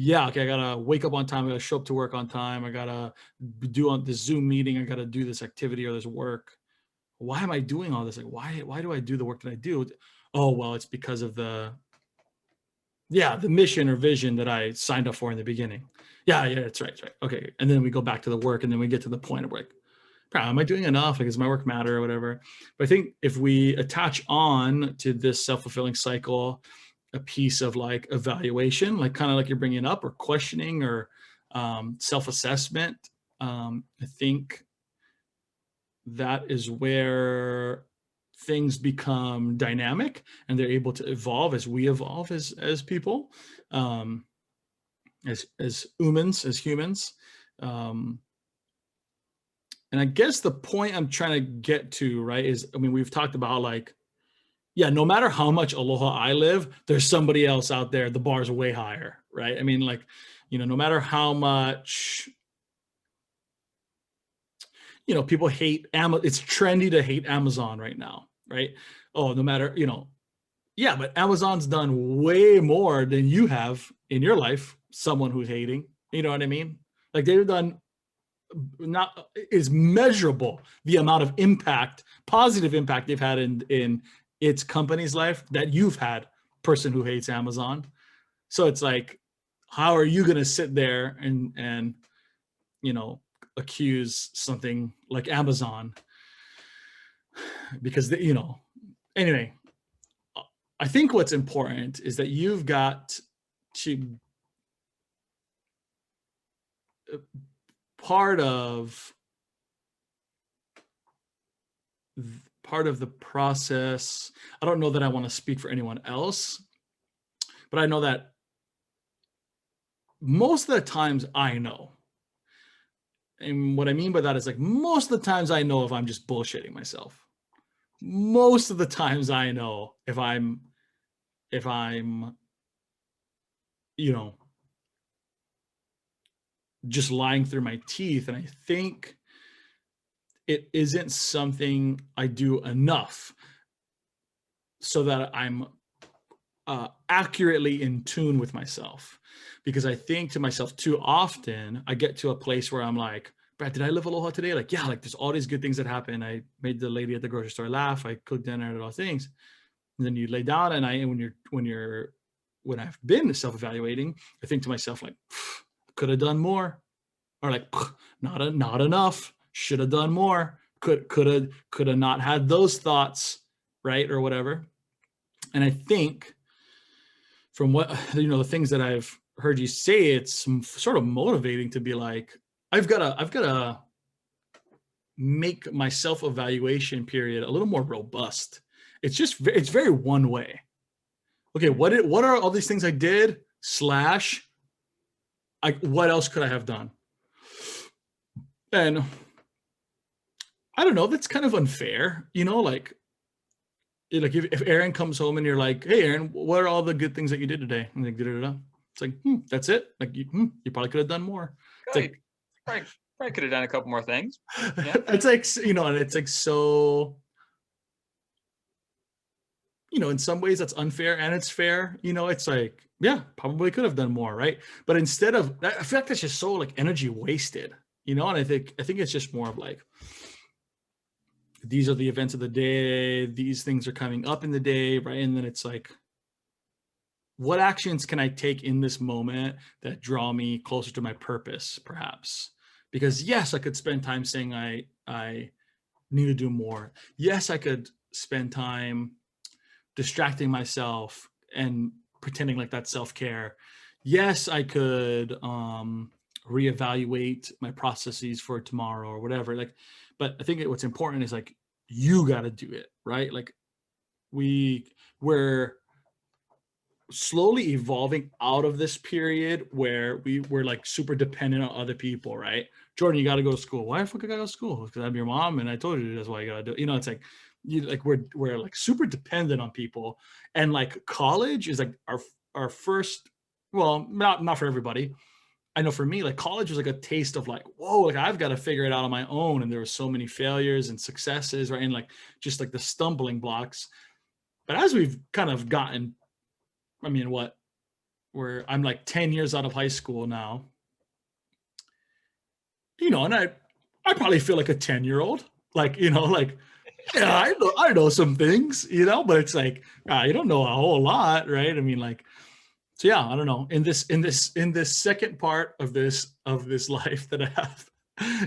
yeah, okay, I gotta wake up on time, I gotta show up to work on time, I gotta do on this Zoom meeting, I gotta do this activity or this work. Why am I doing all this? Like, why do I do the work that I do? Oh, well, it's because of the mission or vision that I signed up for in the beginning. Yeah, that's right, Okay, and then we go back to the work, and then we get to the point of like, am I doing enough? Like, does my work matter or whatever? But I think if we attach on to this self-fulfilling cycle a piece of like evaluation, like kind of like you're bringing up, or questioning, or self-assessment, I think that is where things become dynamic, and they're able to evolve as we evolve as people, as humans. And I guess the point I'm trying to get to, right, is, I mean, we've talked about like, yeah, no matter how much aloha I live, there's somebody else out there, the bar's way higher, right? I mean, like, you know, no matter how much, you know, people hate it's trendy to hate Amazon right now, right? Oh, no matter, you know, yeah, but Amazon's done way more than you have in your life, someone who's hating, you know what I mean? Like, they've done, not is measurable the amount of impact, positive impact they've had in its company's life that you've had, person who hates Amazon. So it's like, how are you going to sit there and you know, accuse something like Amazon because they, you know, anyway, I think what's important is that you've got to, part of the process, I don't know that I want to speak for anyone else, but I know that most of the times I know. And what I mean by that is, like, most of the times I know if I'm just bullshitting myself. Most of the times I know if I'm, you know, just lying through my teeth. And I think it isn't something I do enough so that I'm accurately in tune with myself. Because I think to myself too often, I get to a place where I'm like, Brad, did I live aloha today? Like, yeah, like there's all these good things that happen. I made the lady at the grocery store laugh. I cooked dinner and all things. And then you lay down, and when I've been self-evaluating, I think to myself like, could have done more, or like, not enough. Should have done more. Could have not had those thoughts, right, or whatever. And I think from what the things that I've heard you say, it's sort of motivating to be like, I've got to make my self-evaluation period a little more robust. It's very one way. Okay, what are all these things I did / what else could I have done? And I don't know, that's kind of unfair, like if Aaron comes home and you're like, hey Aaron, what are all the good things that you did today? And like, it's like, that's it. Like you probably could have done more. It's like probably could have done a couple more things. Yeah. It's like, and it's like, so, in some ways that's unfair and it's fair. It's like, yeah, probably could have done more, right? But instead of that, I feel like that's just so like energy wasted, and I think it's just more of like, these are the events of the day, these things are coming up in the day, right? And then it's like, what actions can I take in this moment that draw me closer to my purpose, perhaps? Because yes, I could spend time saying I need to do more. Yes, I could spend time distracting myself and pretending like that's self-care. Yes, I could reevaluate my processes for tomorrow or whatever. Like, but I think what's important is like, you got to do it, right? Like we're slowly evolving out of this period where we're like super dependent on other people, right? Jordan, you got to go to school. Why the fuck I got to go to school? Because I'm your mom and I told you that's why you got to do it. It's like, we're like super dependent on people. And like college is like our first, well, not for everybody. I know for me, like college was like a taste of like, whoa, like I've got to figure it out on my own. And there were so many failures and successes, right? And like, just like the stumbling blocks. But as we've kind of gotten, I'm like 10 years out of high school now, and I probably feel like a 10-year-old, like, like, yeah, I know some things, but it's like, you don't know a whole lot, right? So yeah, I don't know. In this second part of this life that I have,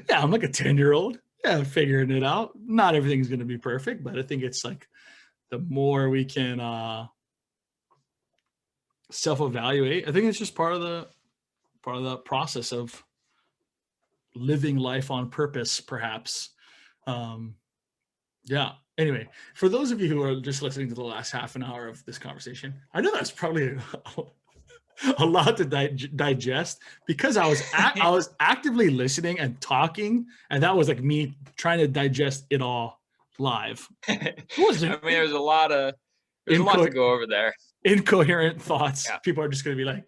yeah, I'm like a 10-year-old. Yeah, figuring it out. Not everything's going to be perfect, but I think it's like the more we can self-evaluate, I think it's just part of the process of living life on purpose, perhaps. Yeah. Anyway, for those of you who are just listening to the last half an hour of this conversation, I know that's probably a lot to digest, because I was actively listening and talking, and that was like me trying to digest it all live. There's a lot to go over there. Incoherent thoughts. Yeah. People are just going to be like,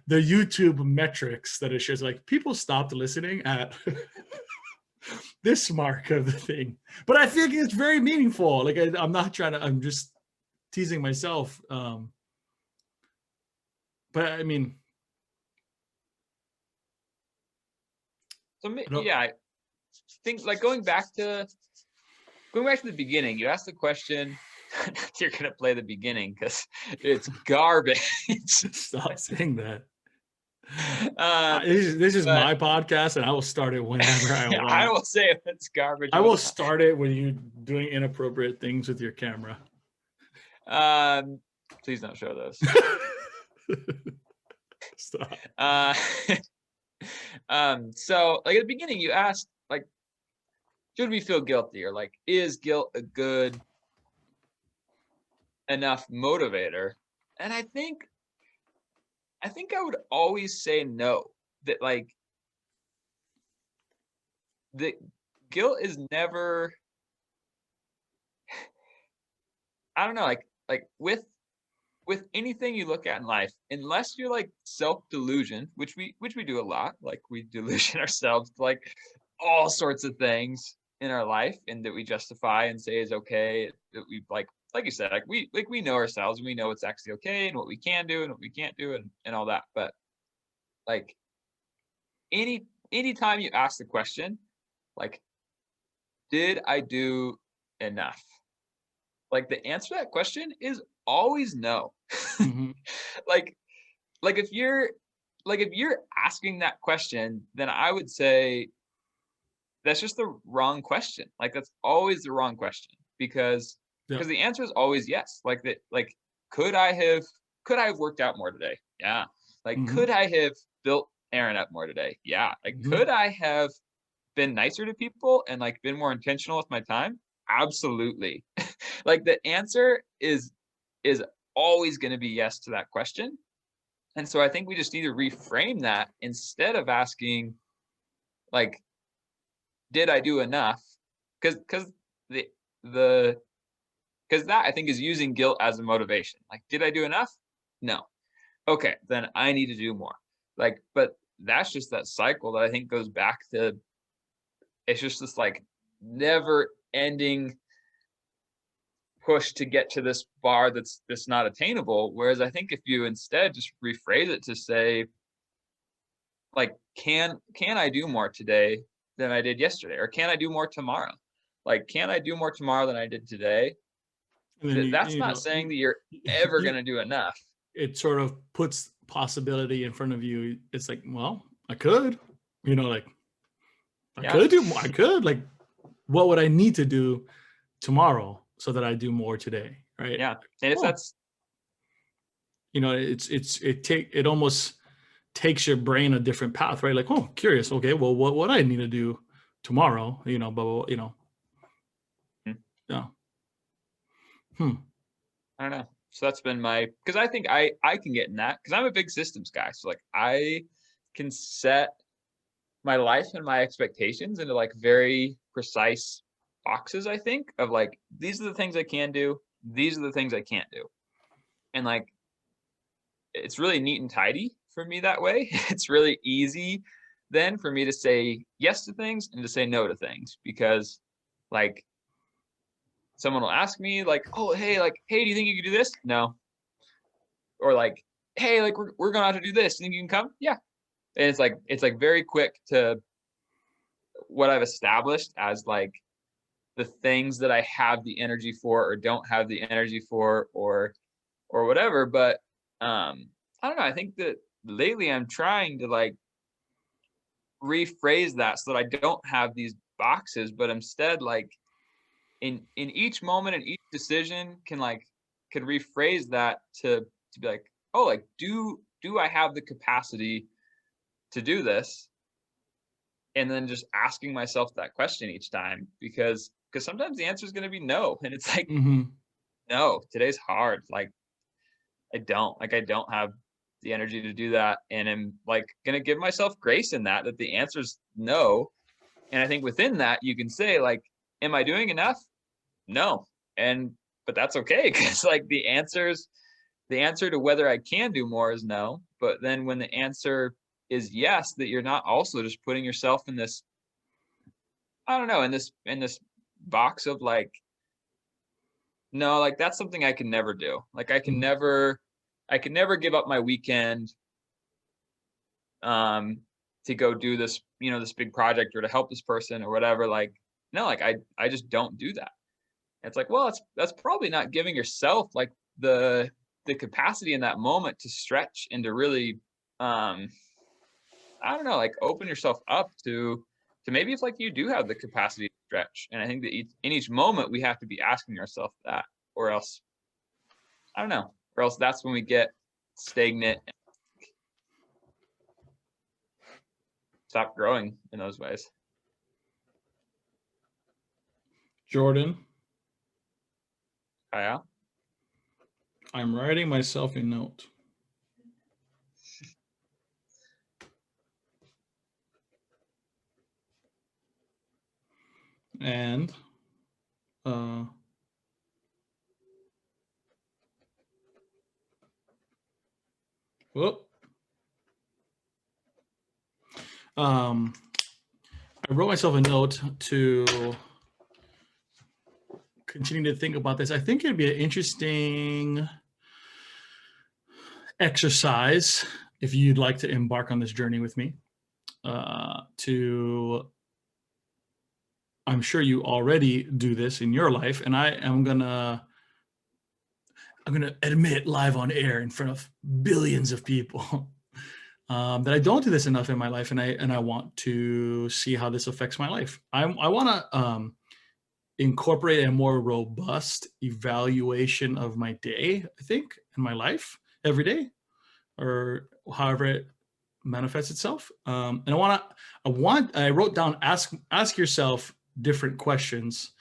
the YouTube metrics that it shows, like people stopped listening at this mark of the thing. But I think it's very meaningful. Like I'm not trying to, I'm just teasing myself. But I mean, so yeah, I think like going back to the beginning, you asked the question. You're gonna play the beginning because it's garbage. Stop saying that. This is my podcast, and I will start it whenever I want. I will say if it's garbage. I will start it when you're doing inappropriate things with your camera. Please don't show those. Stop. So like at the beginning, you asked like, should we feel guilty, or like, is guilt a good enough motivator? And I think I would always say no. That like the guilt is never, I don't know, like with with anything you look at in life, unless you're like self-delusion, which we do a lot, like we delusion ourselves to like all sorts of things in our life, and that we justify and say is okay, that we like you said, like we know ourselves, and we know what's actually okay and what we can do and what we can't do, and all that. But like anytime you ask the question, like, did I do enough? Like the answer to that question is always no. Mhm. like if you're asking that question, then I would say that's just the wrong question. Like that's always the wrong question, because Yeah. the answer is always yes. Like that, like could I have worked out more today? Yeah. Like Mhm. could I have built Aaron up more today? Yeah. Like Mhm. could I have been nicer to people and like been more intentional with my time? Absolutely. Like the answer is always going to be yes to that question. And so I think we just need to reframe that, instead of asking like, did I do enough? Because the the because that, I think, is using guilt as a motivation. Like, did I do enough? No. Okay, then I need to do more. Like, but that's just that cycle that I think goes back to, it's just this like never ending push to get to this bar that's not attainable. Whereas I think if you instead just rephrase it to say, like, can I do more today than I did yesterday? Or can I do more tomorrow? Like, can I do more tomorrow than I did today? And then That's not saying that you're ever you gonna do enough. it sort of puts possibility in front of you. It's like, well, I could, like I Yeah. could do more. I could, like, what would I need to do tomorrow so that I do more today, right? Yeah. And if Oh, that's it almost takes your brain a different path, right? Like, oh, curious. Okay, well, what I need to do tomorrow, but hmm, yeah. Hmm. I don't know. So that's been my, because I think I can get in that, because I'm a big systems guy. So like I can set my life and my expectations into like very precise boxes, I think, of like, these are the things I can do, these are the things I can't do. And like it's really neat and tidy for me that way. It's really easy then for me to say yes to things and to say no to things, because like someone will ask me like, oh hey, like, hey, do you think you could do this? No. Or like, hey, like we're going out to do this, you think you can come? Yeah. And it's like very quick to what I've established as like the things that I have the energy for or don't have the energy for, or whatever. But I don't know, I think that lately I'm trying to like rephrase that so that I don't have these boxes, but instead like in each moment and each decision can rephrase that to be like, oh, like do I have the capacity to do this? And then just asking myself that question each time, because sometimes the answer is going to be no, and it's like, Mm-hmm. no, today's hard. Like I don't have the energy to do that, and I'm like going to give myself grace in that the answer is no. And I think within that you can say like, am I doing enough? No. But that's okay, because like the answer to whether I can do more is no. But then when the answer is yes, that you're not also just putting yourself in this, I don't know, in this box of like, no, like that's something I can never do. Like I can never give up my weekend um to go do this, this big project or to help this person or whatever. Like, no, like I just don't do that. It's like, well, that's probably not giving yourself like the capacity in that moment to stretch and to really I don't know, like open yourself up to maybe if like you do have the capacity to stretch. And I think that in each moment we have to be asking ourselves that, or else I don't know, or else that's when we get stagnant and stop growing in those ways. Jordan, Yeah. I'm writing myself a note. And Whoop. I wrote myself a note to continue to think about this. I think it'd be an interesting exercise if you'd like to embark on this journey with me. I'm sure you already do this in your life, and I'm gonna admit live on air in front of billions of people that I don't do this enough in my life, and I want to see how this affects my life. I want to incorporate a more robust evaluation of my day, I think, in my life every day, or however it manifests itself. And I wrote down, ask yourself different questions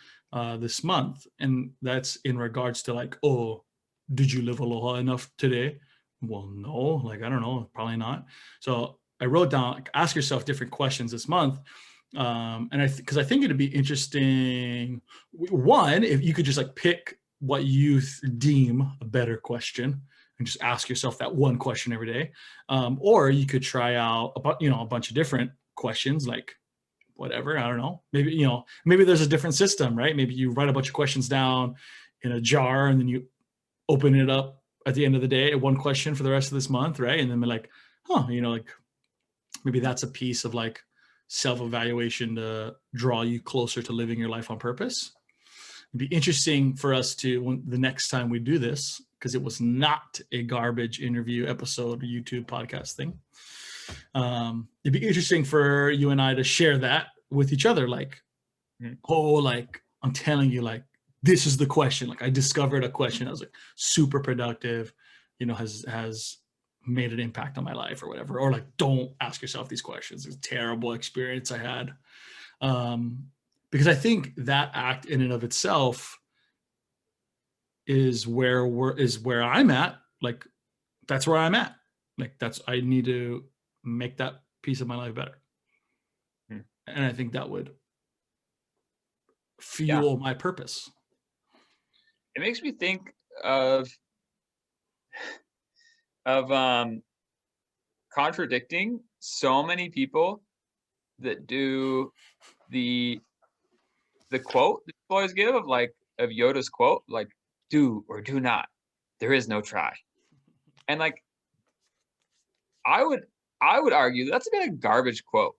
this month. And that's in regards to like, oh, did you live aloha enough today? Well, no, like, I don't know, probably not. So I wrote down, ask yourself different questions this month. And because I think it'd be interesting, one, if you could just like pick what you deem a better question and just ask yourself that one question every day. Or you could try out a bunch of different questions, like whatever, I don't know, maybe there's a different system, right? Maybe you write a bunch of questions down in a jar and then you open it up at the end of the day, one question for the rest of this month, right? And then be like, like maybe that's a piece of like self-evaluation to draw you closer to living your life on purpose. It'd be interesting for us to, the next time we do this, because it was not a garbage interview episode, YouTube podcast thing. It'd be interesting for you and I to share that with each other. Like, like I'm telling you, like, this is the question. Like I discovered a question that was like super productive, has made an impact on my life or whatever. Or like, don't ask yourself these questions. It's a terrible experience I had. Because I think that act in and of itself is where I'm at. Like, that's where I'm at. Like I need to make that piece of my life better. And I think that would fuel my purpose. It makes me think of contradicting so many people that do the quote that people always give of Yoda's quote, like, do or do not, there is no try. And like, I would argue that's a bit of garbage quote.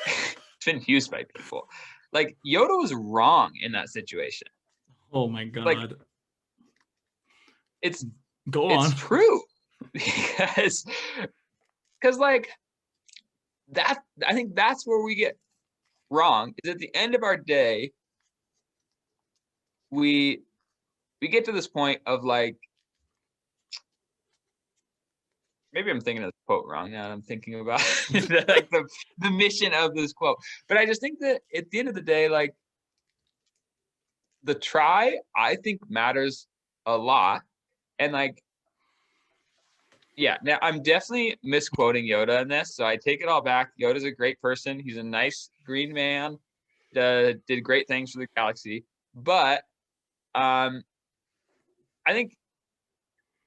It's been used by people. Like, Yoda was wrong in that situation. Oh my God. Like, it's true. because like that, I think that's where we get wrong, is at the end of our day, we get to this point of like, maybe I'm thinking of the quote wrong now. I'm thinking about like the mission of this quote. But I just think that at the end of the day, like, the try, I think, matters a lot. And like, now I'm definitely misquoting Yoda in this, so I take it all back. Yoda's a great person. He's a nice green man, did great things for the galaxy. But I think,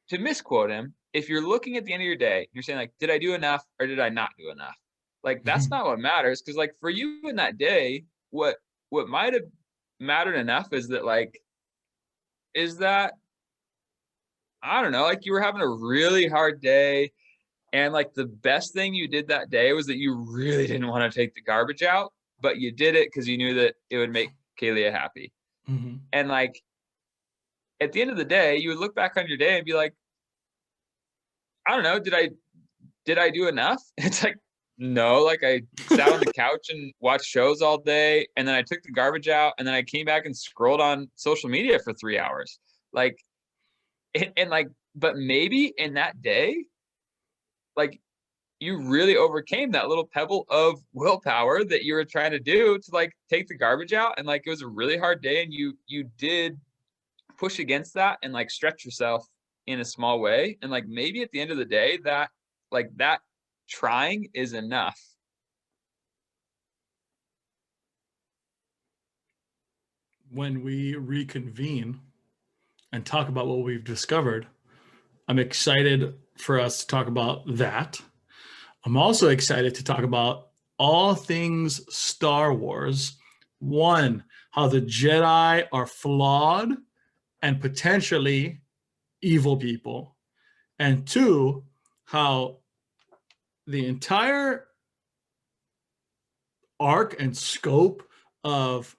to misquote him, if you're looking at the end of your day, you're saying like, did I do enough or did I not do enough? Like, that's not what matters. Because like, for you in that day, what might have mattered enough is that I don't know, like, you were having a really hard day, and like, the best thing you did that day was that you really didn't want to take the garbage out, but you did it because you knew that it would make Kalia happy. And like, at the end of the day, you would look back on your day and be like, I don't know, did I do enough? It's like, no, like, I sat on the couch and watched shows all day, and then I took the garbage out, and then I came back and scrolled on social media for 3 hours. Like, and like, but maybe in that day, like, you really overcame that little pebble of willpower that you were trying to do to like take the garbage out, and like, it was a really hard day, and you did push against that and like stretch yourself in a small way, and like, maybe at the end of the day, that trying is enough. When we reconvene and talk about what we've discovered, I'm excited for us to talk about that. I'm also excited to talk about all things Star Wars. One, how the Jedi are flawed and potentially evil people. And two, how the entire arc and scope of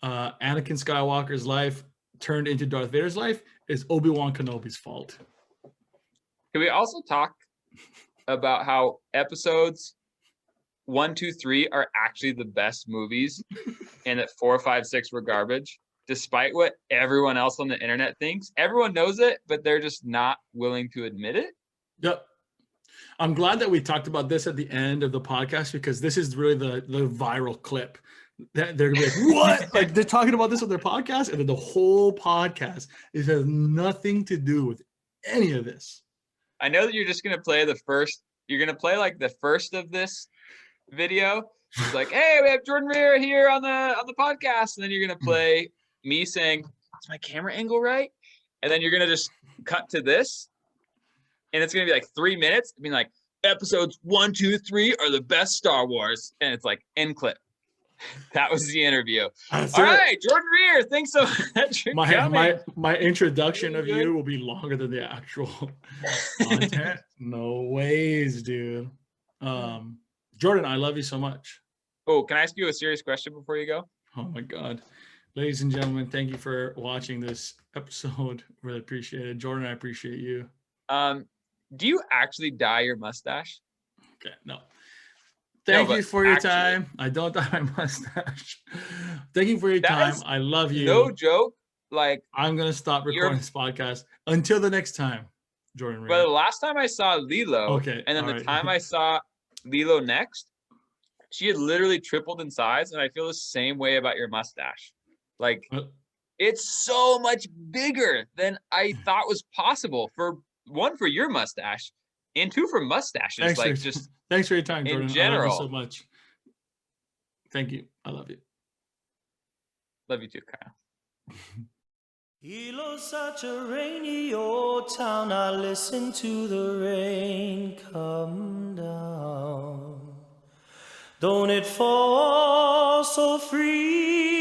Anakin Skywalker's life turned into Darth Vader's life is Obi-Wan Kenobi's fault. Can we also talk about how episodes 1, 2, 3 are actually the best movies, and that 4, 5, 6 were garbage, despite what everyone else on the internet thinks? Everyone knows it, but they're just not willing to admit it. Yep. I'm glad that we talked about this at the end of the podcast, because this is really the viral clip. They're gonna be like, what? Like, they're talking about this on their podcast, and then the whole podcast has nothing to do with any of this. I know that you're just gonna play the first. You're gonna play like the first of this video. It's like, hey, we have Jordan Reeher here on the podcast, and then you're gonna play me saying, "Is my camera angle right?" And then you're gonna just cut to this, and it's gonna be like 3 minutes. I mean, like, episodes 1, 2, 3 are the best Star Wars, and it's like end clip. That was the interview. All right, Jordan Reeher, thanks so much for coming. My introduction of you will be longer than the actual content. No ways, dude. Jordan, I love you so much. Oh, can I ask you a serious question before you go? Oh my God. Ladies and gentlemen, thank you for watching this episode. Really appreciate it. Jordan, I appreciate you. Do you actually dye your mustache? Okay, no. Thank you for your time. I don't dye my mustache. Thank you for your time. I love you. No joke. Like, I'm gonna stop recording this podcast until the next time, Jordan. But the last time I saw Lilo, okay, and then the time I saw Lilo next, she had literally tripled in size, and I feel the same way about your mustache. Like, it's so much bigger than I thought was possible. For one, for your mustache, and two, for mustaches. Thanks for your time, Jordan. In general. I love you so much. Thank you. I love you. Love you too, Kyle. Hilo's such a rainy old town. I listen to the rain come down. Don't it fall so free?